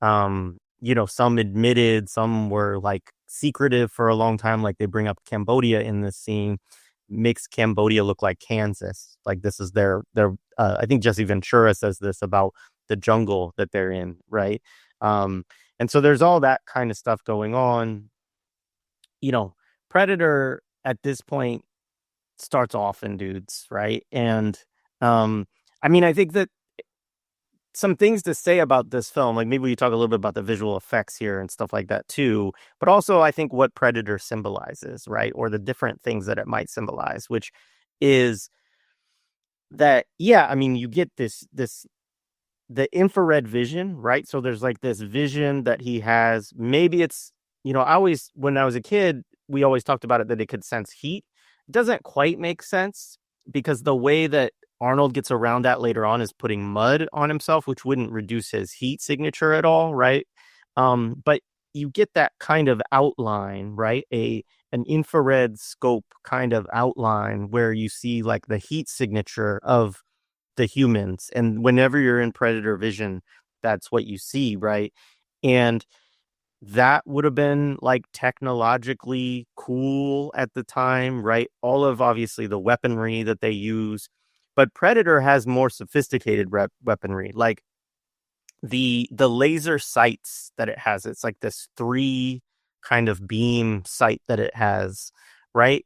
you know, some admitted, some were like secretive for a long time. Like they bring up Cambodia in this scene, makes Cambodia look like Kansas. Like this is their I think Jesse Ventura says this about the jungle that they're in, right? And so there's all that kind of stuff going on. You know, Predator at this point starts off in dudes, right? And I mean, I think that some things to say about this film, like maybe we talk a little bit about the visual effects here and stuff like that too, but also I think what Predator symbolizes, right? Or the different things that it might symbolize, which is that, yeah, I mean, you get the infrared vision, right? So there's like this vision that he has. Maybe it's, you know, when I was a kid, we always talked about it, that it could sense heat. It doesn't quite make sense, because the way that Arnold gets around that later on is putting mud on himself, which wouldn't reduce his heat signature at all, right? But you get that kind of outline, right? An infrared scope kind of outline where you see like the heat signature of the humans. And whenever you're in Predator vision, that's what you see, right? And that would have been like technologically cool at the time, right? All of obviously the weaponry that they use. But Predator has more sophisticated weaponry, like the laser sights that it has. It's like this 3 kind of beam sight that it has, right?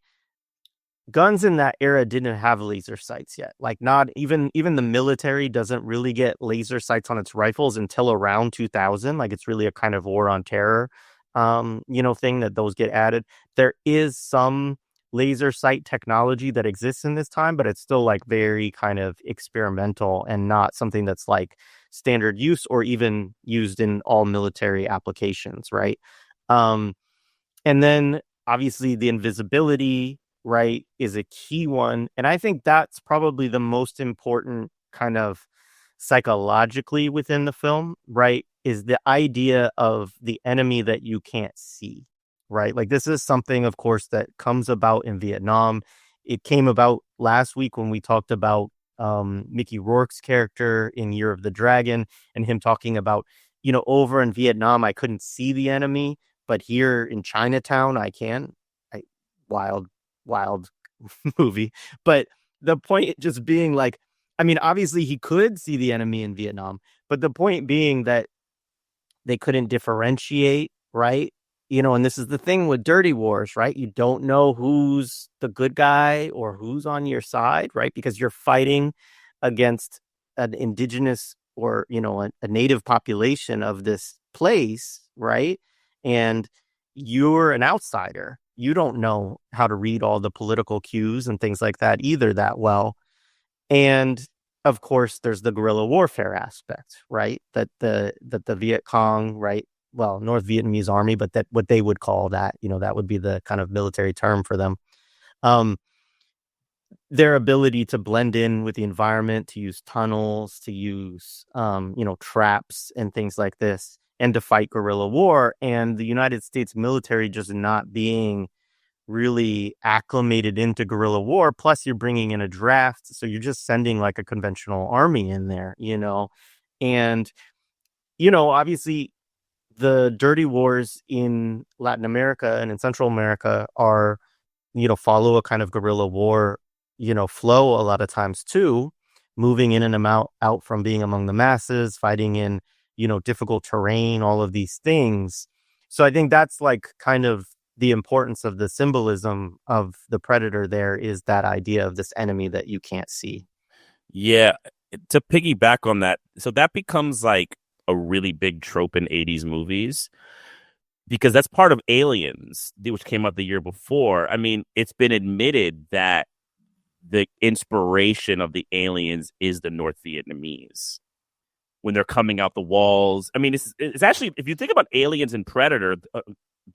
Guns in that era didn't have laser sights yet. Like not even the military doesn't really get laser sights on its rifles until around 2000. Like it's really a kind of war on terror, thing that those get added. There is some laser sight technology that exists in this time, but it's still like very kind of experimental and not something that's like standard use or even used in all military applications, right? Um, and then obviously the invisibility, right, is a key one. And I think that's probably the most important kind of psychologically within the film, right, is the idea of the enemy that you can't see, right? Like this is something, of course, that comes about in Vietnam. It came about last week when we talked about Mickey Rourke's character in Year of the Dragon and him talking about, over in Vietnam, I couldn't see the enemy, but here in Chinatown, I can. Wild movie. But the point just being like, I mean, obviously he could see the enemy in Vietnam, but the point being that they couldn't differentiate, right? And this is the thing with dirty wars, right? You don't know who's the good guy or who's on your side, right? Because you're fighting against an indigenous or, a native population of this place, right? And you're an outsider. You don't know how to read all the political cues and things like that either that well. And of course, there's the guerrilla warfare aspect, right? That the Viet Cong, right? Well, North Vietnamese army, but that what they would call that, that would be the kind of military term for them. Their ability to blend in with the environment, to use tunnels, to use, traps and things like this, and to fight guerrilla war. And the United States military just not being really acclimated into guerrilla war. Plus you're bringing in a draft. So you're just sending like a conventional army in there, and, obviously the dirty wars in Latin America and in Central America are, follow a kind of guerrilla war, flow a lot of times too, moving in and out from being among the masses, fighting in, difficult terrain, all of these things. So I think that's like kind of the importance of the symbolism of the Predator there is that idea of this enemy that you can't see. Yeah. To piggyback on that, so that becomes like a really big trope in 80s movies because that's part of Aliens, which came out the year before. I mean, it's been admitted that the inspiration of the aliens is the North Vietnamese when they're coming out the walls. I mean, it's actually, if you think about Aliens and Predator,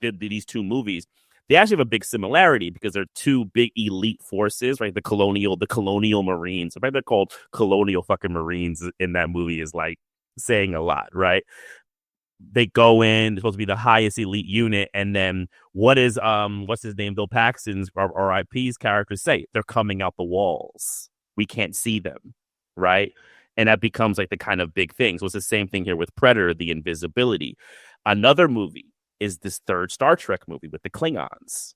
these two movies, they actually have a big similarity because they're two big elite forces, right? The colonial Marines. The fact they're called colonial fucking Marines in that movie is like saying a lot, right? They go in, they're supposed to be the highest elite unit, and then what's his name, Bill Paxton's RIP's character say? They're coming out the walls. We can't see them, right? And that becomes like the kind of big thing. So it's the same thing here with Predator, the invisibility. Another movie is this third Star Trek movie with the Klingons.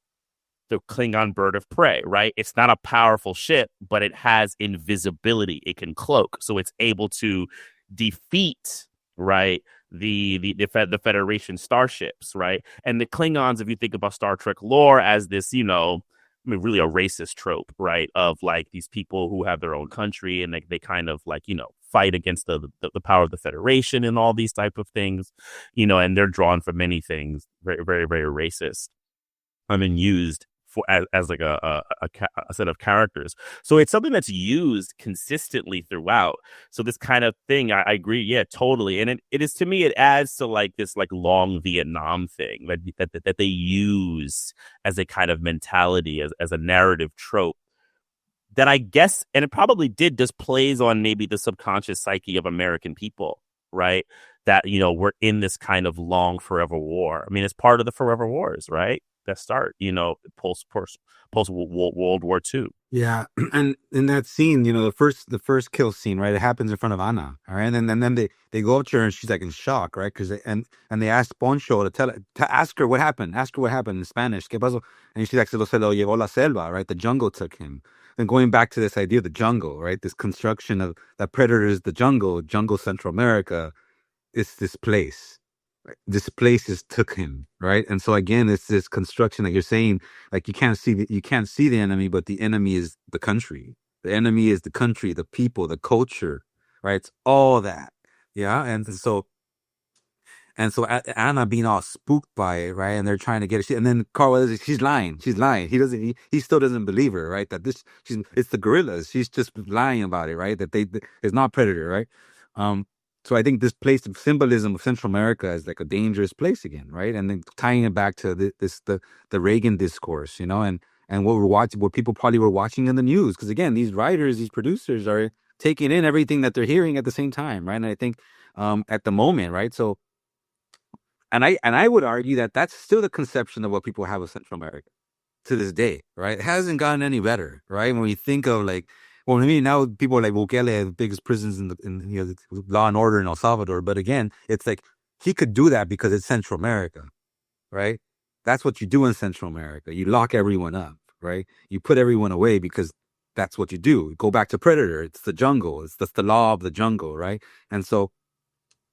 The Klingon bird of prey, right? It's not a powerful ship, but it has invisibility. It can cloak. So it's able to defeat, right, the Federation starships, right? And the Klingons, if you think about Star Trek lore as this, really a racist trope, right? Of like these people who have their own country and they kind of like, fight against the power of the Federation and all these type of things, and they're drawn from many things, very, very, very racist. Used for as like a set of characters. So it's something that's used consistently throughout. So this kind of thing, I agree. Yeah, totally. And it is, to me, it adds to like this like long Vietnam thing that they use as a kind of mentality, as a narrative trope that I guess, and it probably just plays on maybe the subconscious psyche of American people, right? That, we're in this kind of long forever war. I mean, it's part of the forever wars, right? That start, post World War II. Yeah, and in that scene, the first kill scene, right? It happens in front of Ana, all right, and then they go up to her and she's like in shock, right? Because and they ask Poncho to ask her what happened, in Spanish, ¿Qué pasó? And she's like, se lo llevó la selva, right? The jungle took him. And going back to this idea of the jungle, right? This construction of that Predator is the jungle Central America is this place. This places took him, right? And so again, it's this construction that you're saying, like you can't see the enemy, but the enemy is the country. The enemy is the country, the people, the culture, right? It's all that, yeah. And so Anna being all spooked by it, right? And they're trying to get it. And then Carl Weathers, she's lying. She's lying. He still doesn't believe her, right? That it's the guerrillas. She's just lying about it, right? That it's not Predator, right? So I think this place of symbolism of Central America is like a dangerous place again, right? And then tying it back to the Reagan discourse, and what we're watching, what people probably were watching in the news. Because again, these writers, these producers are taking in everything that they're hearing at the same time, right? And I think at the moment, right? So, and I would argue that that's still the conception of what people have of Central America to this day, right? It hasn't gotten any better, right? When we think of like, well, I mean, now people are like Bukele have the biggest prisons in the law and order in El Salvador, but again, it's like he could do that because it's Central America, right? That's what you do in Central America. You lock everyone up, right? You put everyone away because that's what you do. Go back to Predator. It's the jungle. That's the law of the jungle, right? And so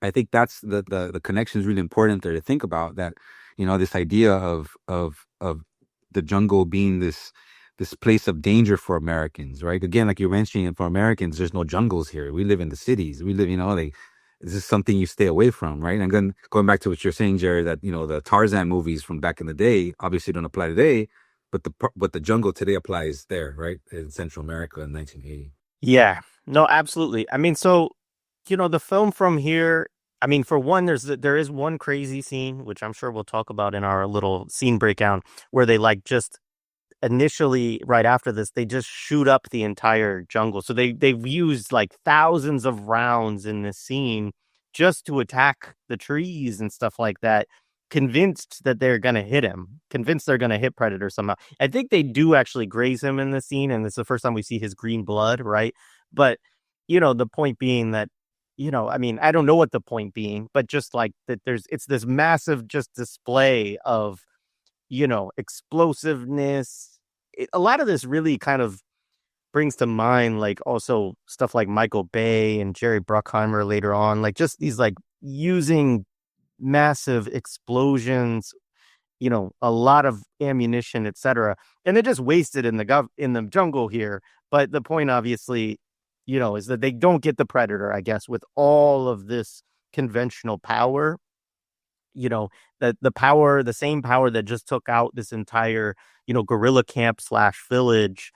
I think that's the connection is really important there to think about that, this idea of the jungle being this place of danger for Americans, right? Again, like you're mentioning, for Americans, there's no jungles here. We live in the cities. We live, this is something you stay away from, right? And then going back to what you're saying, Jerry, that, the Tarzan movies from back in the day obviously don't apply today, but the jungle today applies there, right? In Central America in 1980. Yeah, no, absolutely. I mean, so, the film from here, I mean, for one, there is one crazy scene, which I'm sure we'll talk about in our little scene breakdown, where they like just initially right after this, they just shoot up the entire jungle. So they've used like thousands of rounds in this scene just to attack the trees and stuff like that, convinced that they're going to hit him, convinced they're going to hit Predator somehow. I think they do actually graze him in the scene, and it's the first time we see his green blood, right? But, the point being that, I mean, I don't know what the point being, but just like that it's this massive just display of, explosiveness. A lot of this really kind of brings to mind, like, also stuff like Michael Bay and Jerry Bruckheimer later on, like just these like using massive explosions, a lot of ammunition, etc. And they're just wasted in the jungle here. But the point, obviously, is that they don't get the Predator, I guess, with all of this conventional power. The same power that just took out this entire, guerrilla camp / village,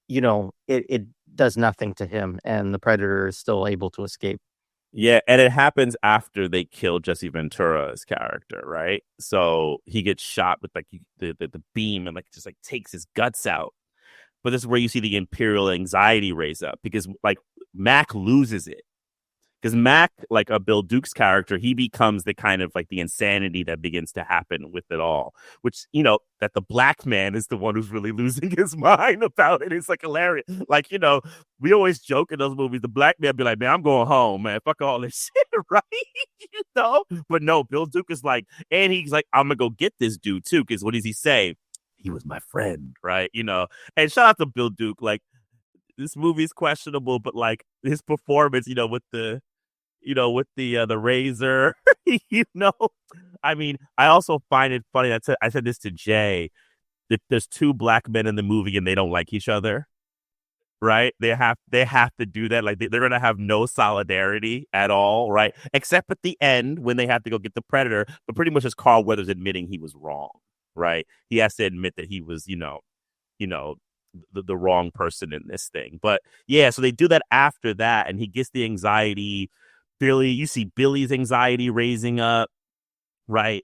it does nothing to him, and the Predator is still able to escape. Yeah, and it happens after they kill Jesse Ventura's character, right? So he gets shot with like the beam and like just like takes his guts out. But this is where you see the Imperial anxiety raise up, because like Mac loses it. Because Mac, like Bill Duke's character, he becomes the kind of like the insanity that begins to happen with it all. Which, that the black man is the one who's really losing his mind about it. It's like hilarious. Like, we always joke in those movies, the black man be like, man, I'm going home, man. Fuck all this shit, right? But no, Bill Duke is like, and he's like, I'm going to go get this dude too. Because what does he say? He was my friend, right? And shout out to Bill Duke. Like, this movie is questionable, but like his performance, with the razor, I mean, I also find it funny. I said this to Jay, that there's two black men in the movie and they don't like each other, right? They have to do that. Like they're going to have no solidarity at all, right? Except at the end when they have to go get the Predator, but pretty much it's Carl Weathers admitting he was wrong, right? He has to admit that he was, the wrong person in this thing. But yeah, so they do that after that, and he gets the anxiety. You see Billy's anxiety raising up, right?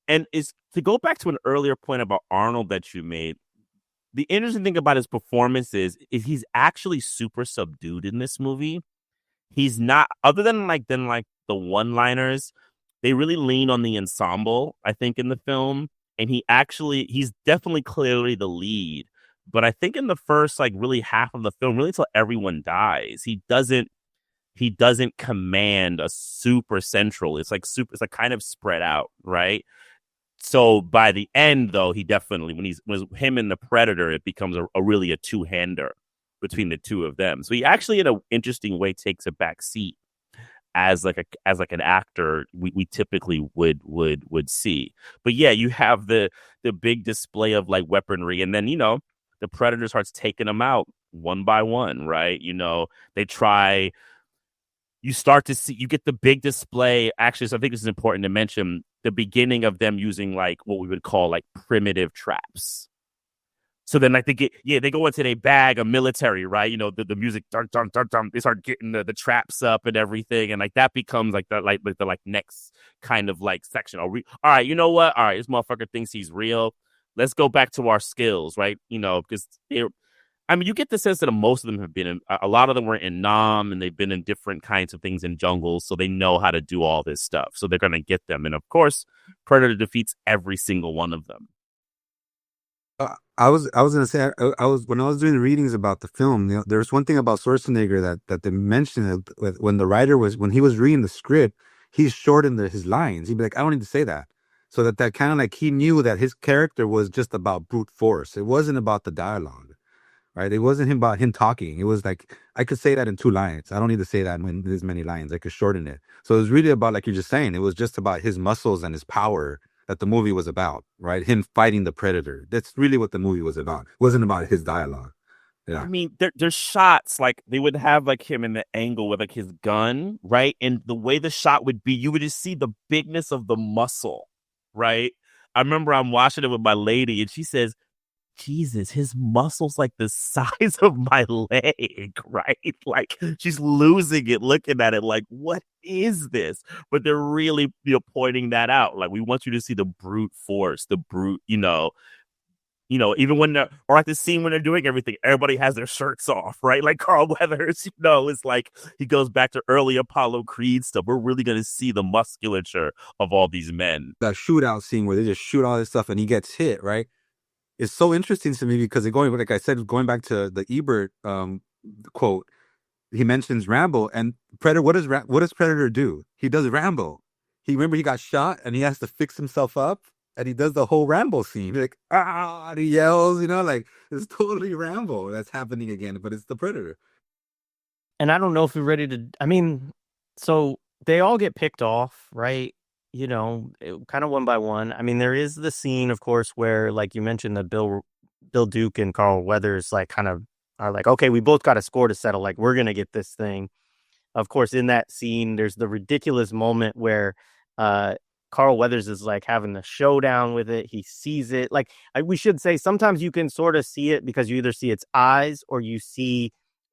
And is to go back to an earlier point about Arnold that you made. The interesting thing about his performance is he's actually super subdued in this movie. He's not, other than the one-liners, they really lean on the ensemble, I think, in the film. And he's definitely clearly the lead. But I think in the first really half of the film, really till everyone dies, he doesn't command a super central. It's like kind of spread out, right? So by the end, though, he definitely, when him and the Predator, it becomes a really a two-hander between the two of them. So he actually, in an interesting way, takes a back seat as like an actor we typically would see. But yeah, you have the big display of like weaponry, and then the predator starts taking them out one by one, right? They try. You start to see, you get the big display. Actually, so I think this is important to mention the beginning of them using like what we would call like primitive traps. So then like they go into their bag of military, right? The music, dun, dun, dun, dun, they start getting the traps up and everything. And like that becomes like the next kind of like section. All right, you know what? All right, this motherfucker thinks he's real. Let's go back to our skills, right? Because you get the sense that most of them have been in, a lot of them were in Nam, and they've been in different kinds of things in jungles. So they know how to do all this stuff. So they're going to get them. And of course, Predator defeats every single one of them. I was gonna say I was when I was doing the readings about the film, there's one thing about Schwarzenegger that they mentioned when the writer when he was reading the script, he shortened his lines. He'd be like, I don't need to say that, so that kind of like he knew that his character was just about brute force. It wasn't about the dialogue, right? It wasn't about him talking. It was like I could say that in 2 lines. I don't need to say that in this many lines. I could shorten it. So it was really about, like you're just saying, it was just about his muscles and his power that the movie was about, right? Him fighting the predator. That's really what the movie was about. It wasn't about his dialogue. Yeah. I mean, there's shots like they would have like him in the angle with like his gun, right? And the way the shot would be, you would just see the bigness of the muscle, right? I remember I'm watching it with my lady, and she says, Jesus, his muscle's like the size of my leg, right? Like she's losing it, looking at it like, what is this? But they're really, pointing that out. Like, we want you to see the brute force, the brute, even when they're, or like the scene when they're doing everything, everybody has their shirts off, right? Like Carl Weathers, is like, he goes back to early Apollo Creed stuff. We're really going to see the musculature of all these men. That shootout scene where they just shoot all this stuff and he gets hit, right? It's so interesting to me because like I said, going back to the Ebert quote, he mentions Rambo and Predator. What does Predator do? He does Rambo. He got shot and he has to fix himself up, and he does the whole Rambo scene. Like, and he yells, like it's totally Rambo that's happening again, but it's the Predator. And I don't know if we're ready to. I mean, so they all get picked off, right? Kind of one by one. I mean, there is the scene, of course, where, like you mentioned, that Bill Duke and Carl Weathers, like, kind of are like, okay, we both got a score to settle. Like, we're going to get this thing. Of course, in that scene, there's the ridiculous moment where Carl Weathers is, like, having a showdown with it. He sees it. Like, we should say, sometimes you can sort of see it because you either see its eyes or you see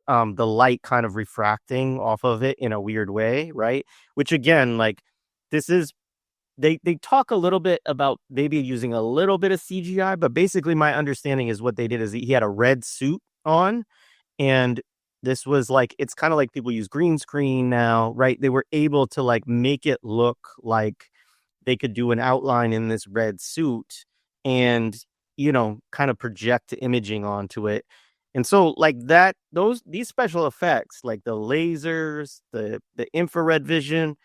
the light kind of refracting off of it in a weird way, right? Which, again, like, this is... They talk a little bit about maybe using a little bit of CGI, but basically my understanding is what they did is he had a red suit on, and this was like, it's kind of like people use green screen now, right? They were able to like make it look like they could do an outline in this red suit and, kind of project imaging onto it. And so like that, these special effects, like the lasers, the infrared vision,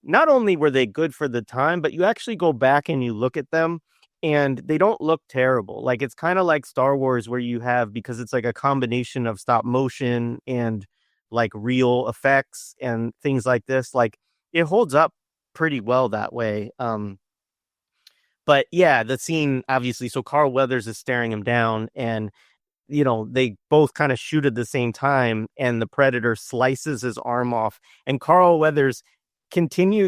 not only were they good for the time, but you actually go back and you look at them and they don't look terrible. Like, it's kind of like Star Wars where you have, because it's like a combination of stop motion and like real effects and things like this, like it holds up pretty well that way. But yeah, the scene, obviously, so Carl Weathers is staring him down and they both kind of shoot at the same time and the Predator slices his arm off and Carl Weathers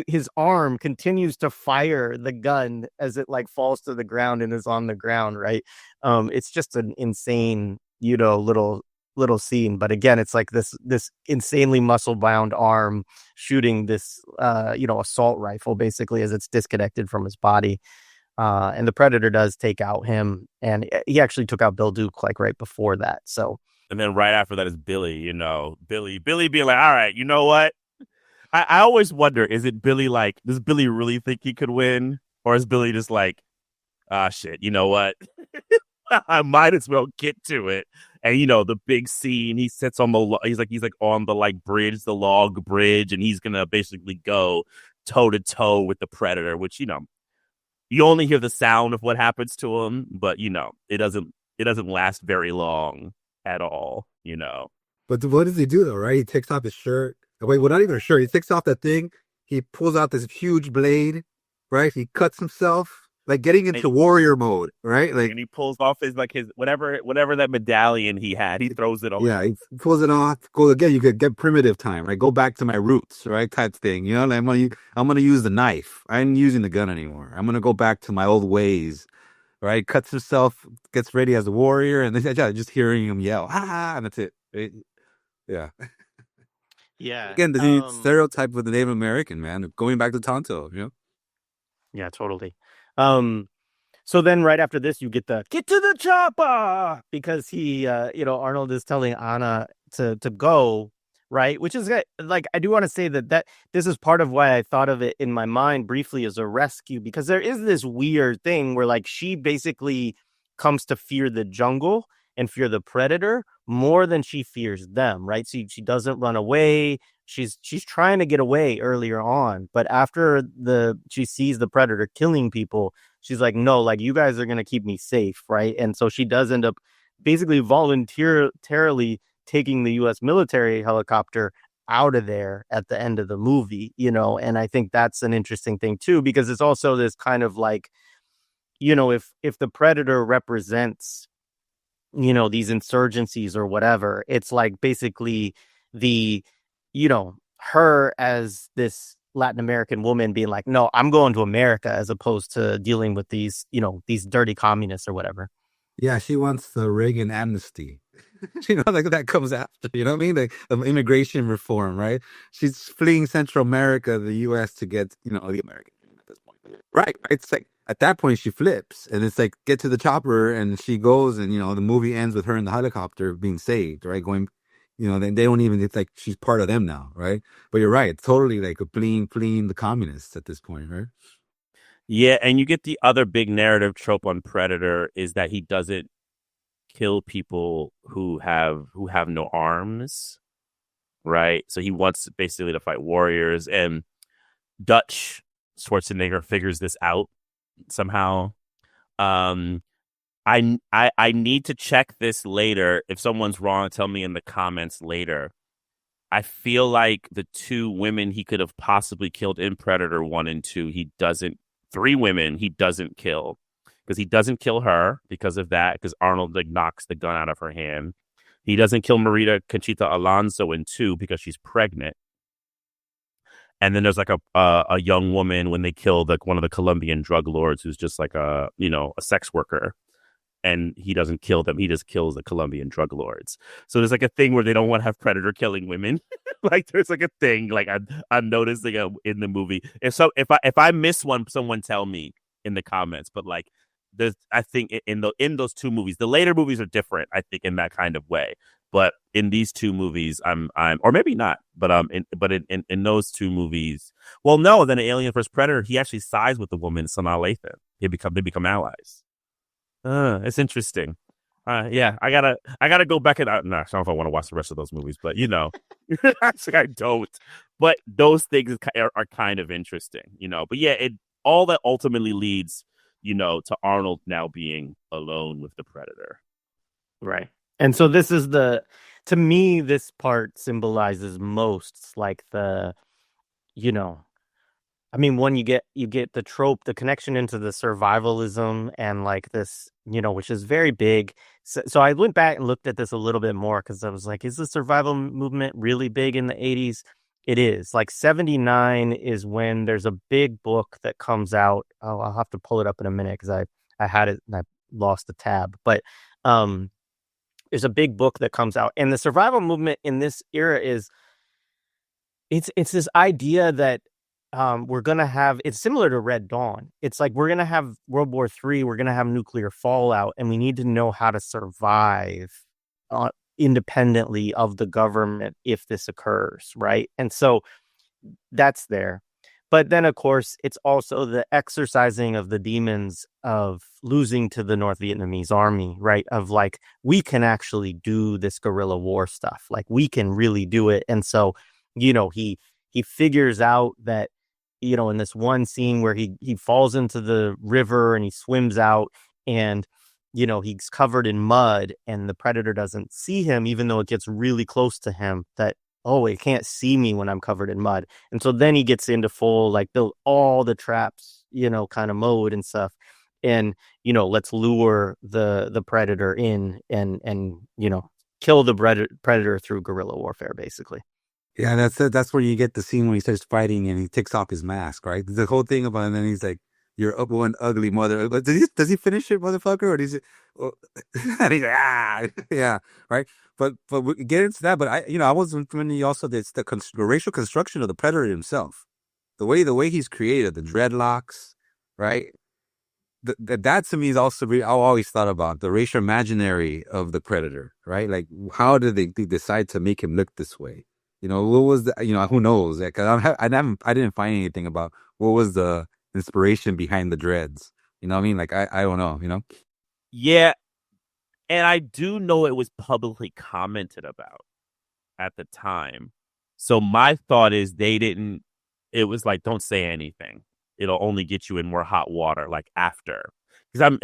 his arm continues to fire the gun as it like falls to the ground and is on the ground, right? It's just an insane, little scene. But again, it's like this insanely muscle bound arm shooting this assault rifle basically as it's disconnected from his body. And the Predator does take out him, and he actually took out Bill Duke like right before that. So, and then right after that is Billy, Billy being like, all right, you know what? I always wonder, is it Billy like, does Billy really think he could win? Or is Billy just like, shit, you know what? I might as well get to it. And, the big scene, he sits on he's like on the like bridge, the log bridge, and he's going to basically go toe to toe with the Predator, which, you only hear the sound of what happens to him, but, it doesn't last very long at all, But what does he do though, right? He takes off his shirt. Wait, we're not even sure. He takes off that thing. He pulls out this huge blade, right? He cuts himself, like getting into warrior mode, right? Like, and he pulls off his whatever that medallion he had. He throws it off. yeah, he pulls it off. Go again. You could get primitive time, right? Go back to my roots, right? Type thing. You know, like I'm gonna use the knife. I ain't using the gun anymore. I'm gonna go back to my old ways, right? Cuts himself, gets ready as a warrior, and just hearing him yell, "Ha!" and that's it. Yeah. Yeah. Again, the stereotype with the Native American, man. Going back to Tonto, you know? Yeah, totally. So then right after this, you get get to the chopper, because he, Arnold is telling Anna to go, right? Which is like, I do want to say that this is part of why I thought of it in my mind briefly as a rescue, because there is this weird thing where like she basically comes to fear the jungle and fear the predator more than she fears them, right? So she doesn't run away. She's trying to get away earlier on, but after she sees the predator killing people, she's like, no, like, you guys are going to keep me safe, right? And so she does end up basically voluntarily taking the U.S. military helicopter out of there at the end of the movie, and I think that's an interesting thing too, because it's also this kind of like, if the predator represents, these insurgencies or whatever, it's like basically her as this Latin American woman being like, no, I'm going to America, as opposed to dealing with these dirty communists or whatever. Yeah, she wants the Reagan amnesty. Like that comes after, you know what I mean? The immigration reform, right? She's fleeing Central America, the U.S. to get, the American dream at this point. Right. It's like, at that point she flips, and it's like, get to the chopper, and she goes, and, the movie ends with her in the helicopter being saved, right? Going, they don't even, it's like she's part of them now, right? But you're right. It's totally like a fleeing the communists at this point, right? Yeah, and you get the other big narrative trope on Predator is that he doesn't kill people who have no arms, right? So he wants basically to fight warriors, and Dutch Schwarzenegger figures this out somehow. I need to check this later. If someone's wrong, tell me in the comments later. I feel like the two women he could have possibly killed in Predator 1 and 2, he doesn't. 3 women he doesn't kill, because he doesn't kill her because of that, because Arnold like knocks the gun out of her hand. He doesn't kill Marita Conchita Alonso in 2 because she's pregnant. And then there's like a young woman when they kill one of the Colombian drug lords who's just like a sex worker. And he doesn't kill them. He just kills the Colombian drug lords. So there's like a thing where they don't want to have Predator killing women. Like there's like a thing like I'm noticing in the movie. If I miss one, someone tell me in the comments. But like there's, I think in those two movies, the later movies are different, I think, in that kind of way. But in these two movies, I'm or maybe not, but in those two movies, well, no, then in Alien vs Predator, he actually sides with the woman Sanaa Lathan. They become allies. It's interesting. Yeah, I gotta go back and I don't know if I want to watch the rest of those movies, but I don't. But those things are kind of interesting, But yeah, all that ultimately leads, to Arnold now being alone with the Predator. Right. And so this is to me, this part symbolizes most like when you get the trope, the connection into the survivalism and like this, which is very big. So I went back and looked at this a little bit more, because I was like, is the survival movement really big in the 80s? It is. Like 79 is when there's a big book that comes out. I'll have to pull it up in a minute, because I had it and I lost the tab. But there's a big book that comes out, and the survival movement in this era is it's this idea that we're going to have, it's similar to Red Dawn. It's like, we're going to have World War III, we're going to have nuclear fallout, and we need to know how to survive independently of the government if this occurs, right? And so that's there. But then, of course, it's also the exercising of the demons of losing to the North Vietnamese army, right? Of like, we can actually do this guerrilla war stuff. Like, we can really do it. And so, he figures out that, in this one scene where he falls into the river and he swims out, and, he's covered in mud, and the predator doesn't see him, even though it gets really close to him, that oh, it can't see me when I'm covered in mud. And so then he gets into full, like, all the traps, kind of mode and stuff. And, let's lure the predator in and kill the predator through guerrilla warfare, basically. Yeah, that's it. That's where you get the scene when he starts fighting and he takes off his mask, right? The whole thing about, and then he's like, "You're up one ugly mother." But does he finish it, motherfucker, or does he? Oh, and he's like, ah, yeah, right. But we get into that. But I was recommending you also the racial construction of the predator himself, the way he's created, the dreadlocks, right? That to me is also I always thought about the racial imaginary of the predator, right? Like, how did they decide to make him look this way? What was the, who knows? Because I didn't find anything about what was the inspiration behind the dreads. You know what I mean? Like, I don't know. Yeah. And I do know it was publicly commented about at the time. So my thought is it was like, don't say anything. It'll only get you in more hot water, like after. Because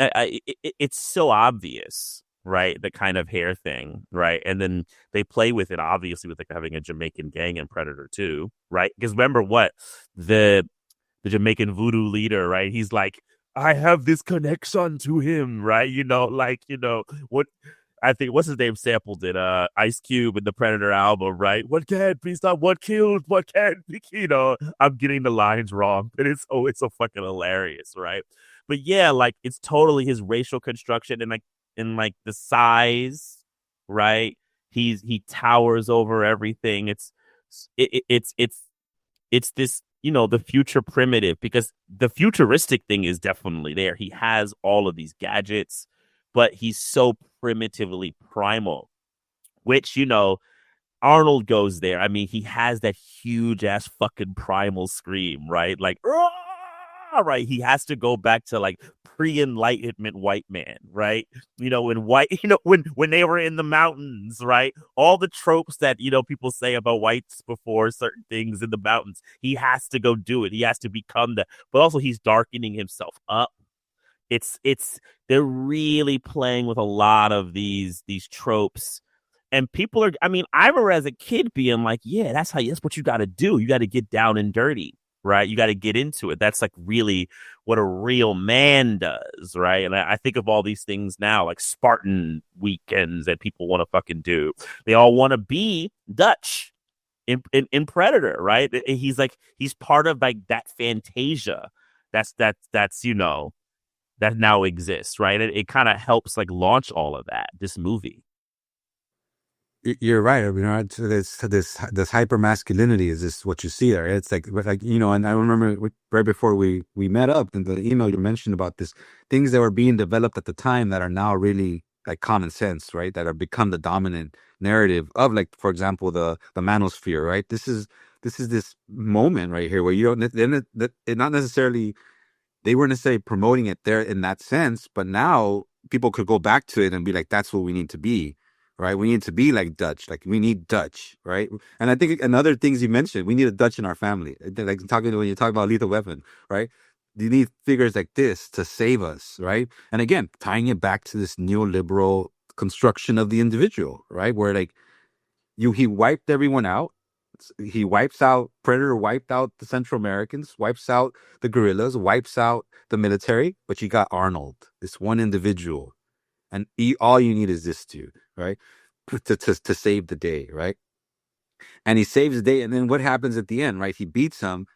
it's so obvious, right? The kind of hair thing, right? And then they play with it, obviously, with like having a Jamaican gang in Predator 2, right? Because remember what? The Jamaican voodoo leader, right? He's like, I have this connection to him, right? What I think, what's his name sampled it? Ice Cube in the Predator album, right? What can't be stopped? What killed? What can't be? I'm getting the lines wrong, but it's so fucking hilarious, right? But yeah, like, it's totally his racial construction and like the size, right? He towers over everything. It's this, the future primitive, because the futuristic thing is definitely there. He has all of these gadgets, but he's so primitively primal, which, Arnold goes there. I mean, he has that huge ass fucking primal scream, right? Like, right. He has to go back to like pre-enlightenment white man, right? When they were in the mountains, right? All the tropes that, people say about whites before certain things in the mountains, he has to go do it. He has to become that. But also he's darkening himself up. They're really playing with a lot of these tropes. And people are, I mean, I remember as a kid being like, yeah, that's what you got to do. You got to get down and dirty, right? You got to get into it. That's like really what a real man does, right? And I think of all these things now, like Spartan weekends that people want to fucking do. They all want to be Dutch in Predator, right? He's part of like that fantasia that's that now exists, right? It kind of helps like launch all of that, this movie. You're right. I mean, this hyper masculinity is just what you see there. It's like, and I remember right before we met up in the email, you mentioned about this things that were being developed at the time that are now really like common sense, right? That are become the dominant narrative of, like, for example, the manosphere, right? This is this moment right here where you don't, it not necessarily, they weren't necessarily promoting it there in that sense, but now people could go back to it and be like, that's what we need to be. Right, we need to be like Dutch. Like, we need Dutch, right? And I think another things you mentioned, we need a Dutch in our family. Like, when you talk about Lethal Weapon, right? You need figures like this to save us, right? And again, tying it back to this neoliberal construction of the individual, right? Where like he wiped everyone out. Predator wiped out the Central Americans, wipes out the guerrillas, wipes out the military, but you got Arnold, this one individual. And all you need is this dude, right? To save the day, right? And he saves the day. And then what happens at the end, right? He beats him,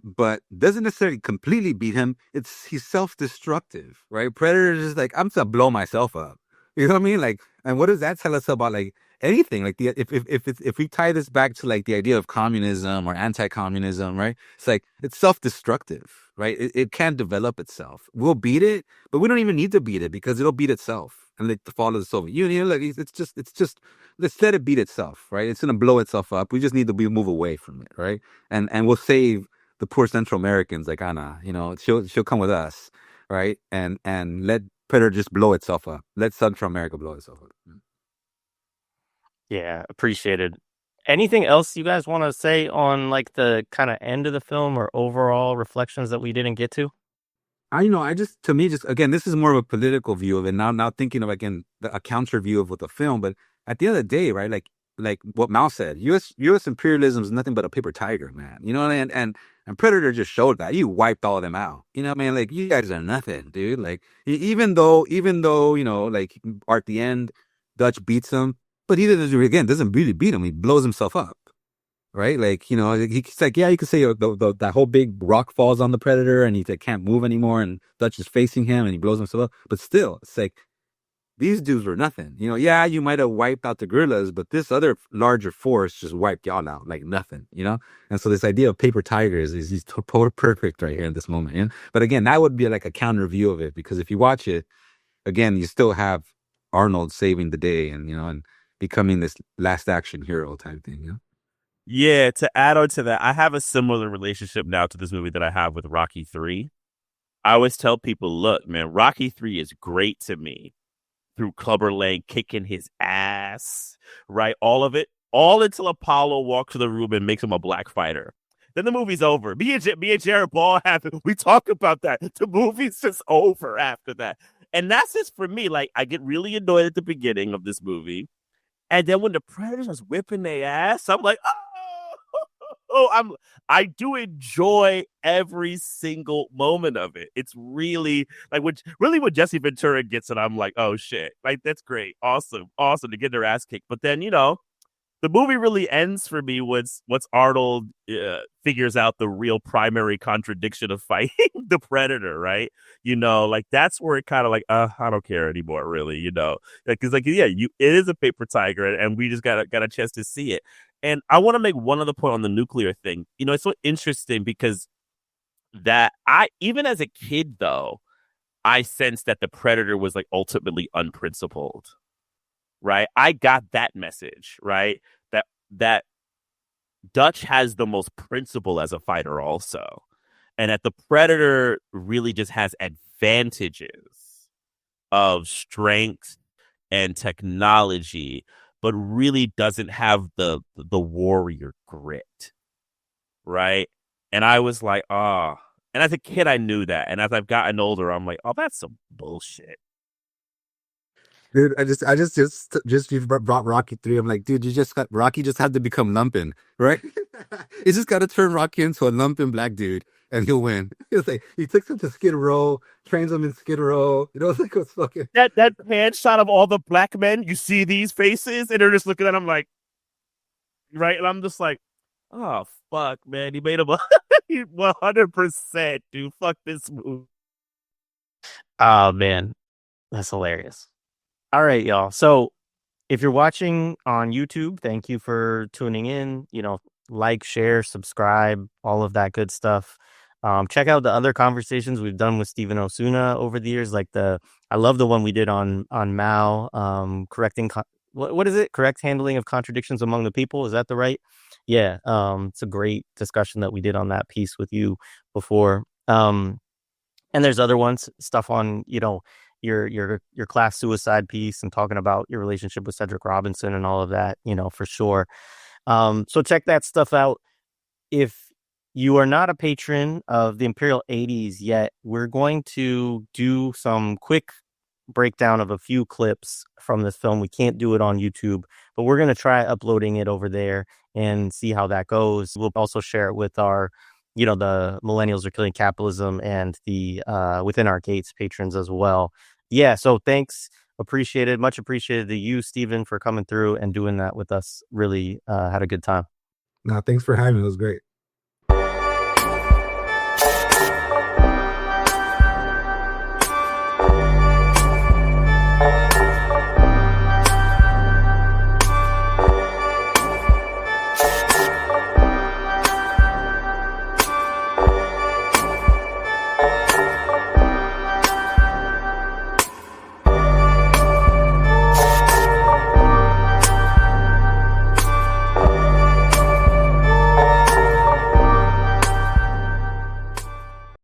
but doesn't necessarily completely beat him. He's self-destructive, right? Predator is just like, I'm gonna blow myself up. You know what I mean? Like, and what does that tell us about like anything? Like, if we tie this back to like the idea of communism or anti-communism, right? It's like, it's self-destructive, right? It can't develop itself. We'll beat it, but we don't even need to beat it because it'll beat itself. And like the fall of the Soviet Union, like it's just let's let it beat itself, right? It's gonna blow itself up. We just need to move away from it, right? And we'll save the poor Central Americans, like Anna, she'll come with us, right? And let Predator just blow itself up. Let Central America blow itself up. Yeah, appreciated. Anything else you guys want to say on like the kind of end of the film or overall reflections that we didn't get to? To me, again, this is more of a political view of it. Now thinking of, again, a counter view of what the film, but at the end of the day, right? Like, like what Mao said, U.S. imperialism is nothing but a paper tiger, man. You know, and Predator just showed that. You wiped all of them out. You know, man, like you guys are nothing, dude. Like even though like at the end, Dutch beats him, but he doesn't really beat him. He blows himself up. Right, like he's like, yeah, you could say that whole big rock falls on the Predator, and he can't move anymore, and Dutch is facing him, and he blows himself up. But still, it's like these dudes were nothing. Yeah, you might have wiped out the guerrillas, but this other larger force just wiped y'all out like nothing. And so this idea of paper tigers is perfect right here in this moment. But again, that would be like a counter view of it, because if you watch it again, you still have Arnold saving the day, and becoming this last action hero type thing. Yeah, to add on to that, I have a similar relationship now to this movie that I have with Rocky 3. I always tell people, look, man, Rocky 3 is great to me through Clubber Lang kicking his ass, right? All of it, all until Apollo walks to the room and makes him a black fighter. Then the movie's over. Me and Jared Ball we talk about that. The movie's just over after that. And that's just for me. Like, I get really annoyed at the beginning of this movie. And then when the Predators was whipping their ass, I'm like, I do enjoy every single moment of it. It's really like when Jesse Ventura gets it, I'm like, oh shit, like that's great, awesome to get their ass kicked. But then the movie really ends for me once Arnold figures out the real primary contradiction of fighting the Predator, right? Like that's where it kind of like, I don't care anymore, really, because it is a paper tiger, and we just got a chance to see it. And I want to make one other point on the nuclear thing. It's so interesting because that even as a kid, though, I sensed that the Predator was like ultimately unprincipled, right? I got that message, right? That Dutch has the most principle as a fighter also. And that the Predator really just has advantages of strength and technology, but really doesn't have the warrior grit, right? And I was like, and as a kid, I knew that. And as I've gotten older, I'm like, oh, that's some bullshit. Dude, you brought Rocky 3. I'm like, dude, Rocky just had to become lumping, right? He just got to turn Rocky into a lumping black dude, and he'll win. It's like he takes him to Skid Row, trains him in Skid Row. It's like it's fucking that hand shot of all the black men. You see these faces, and they're just looking at him like, right? And I'm just like, oh fuck, man, he made him 100%, dude. Fuck this movie. Oh man, that's hilarious. All right, y'all. So if you're watching on YouTube, thank you for tuning in. Like, share, subscribe, all of that good stuff. Check out the other conversations we've done with Steven Osuna over the years. Like I love the one we did on Mao, correcting, what is it? Correct handling of contradictions among the people. Is that the right? Yeah. It's a great discussion that we did on that piece with you before. And there's other ones, stuff on, your class suicide piece and talking about your relationship with Cedric Robinson and all of that, for sure. So check that stuff out. If you are not a patron of the Imperial 80s yet, we're going to do some quick breakdown of a few clips from this film. We can't do it on YouTube, but we're going to try uploading it over there and see how that goes. We'll also share it with our, the Millennials Are Killing Capitalism and the Within Our Gates patrons as well. Yeah, so thanks. Appreciated. Much appreciated to you, Steven, for coming through and doing that with us. Really had a good time. No, thanks for having me. It was great.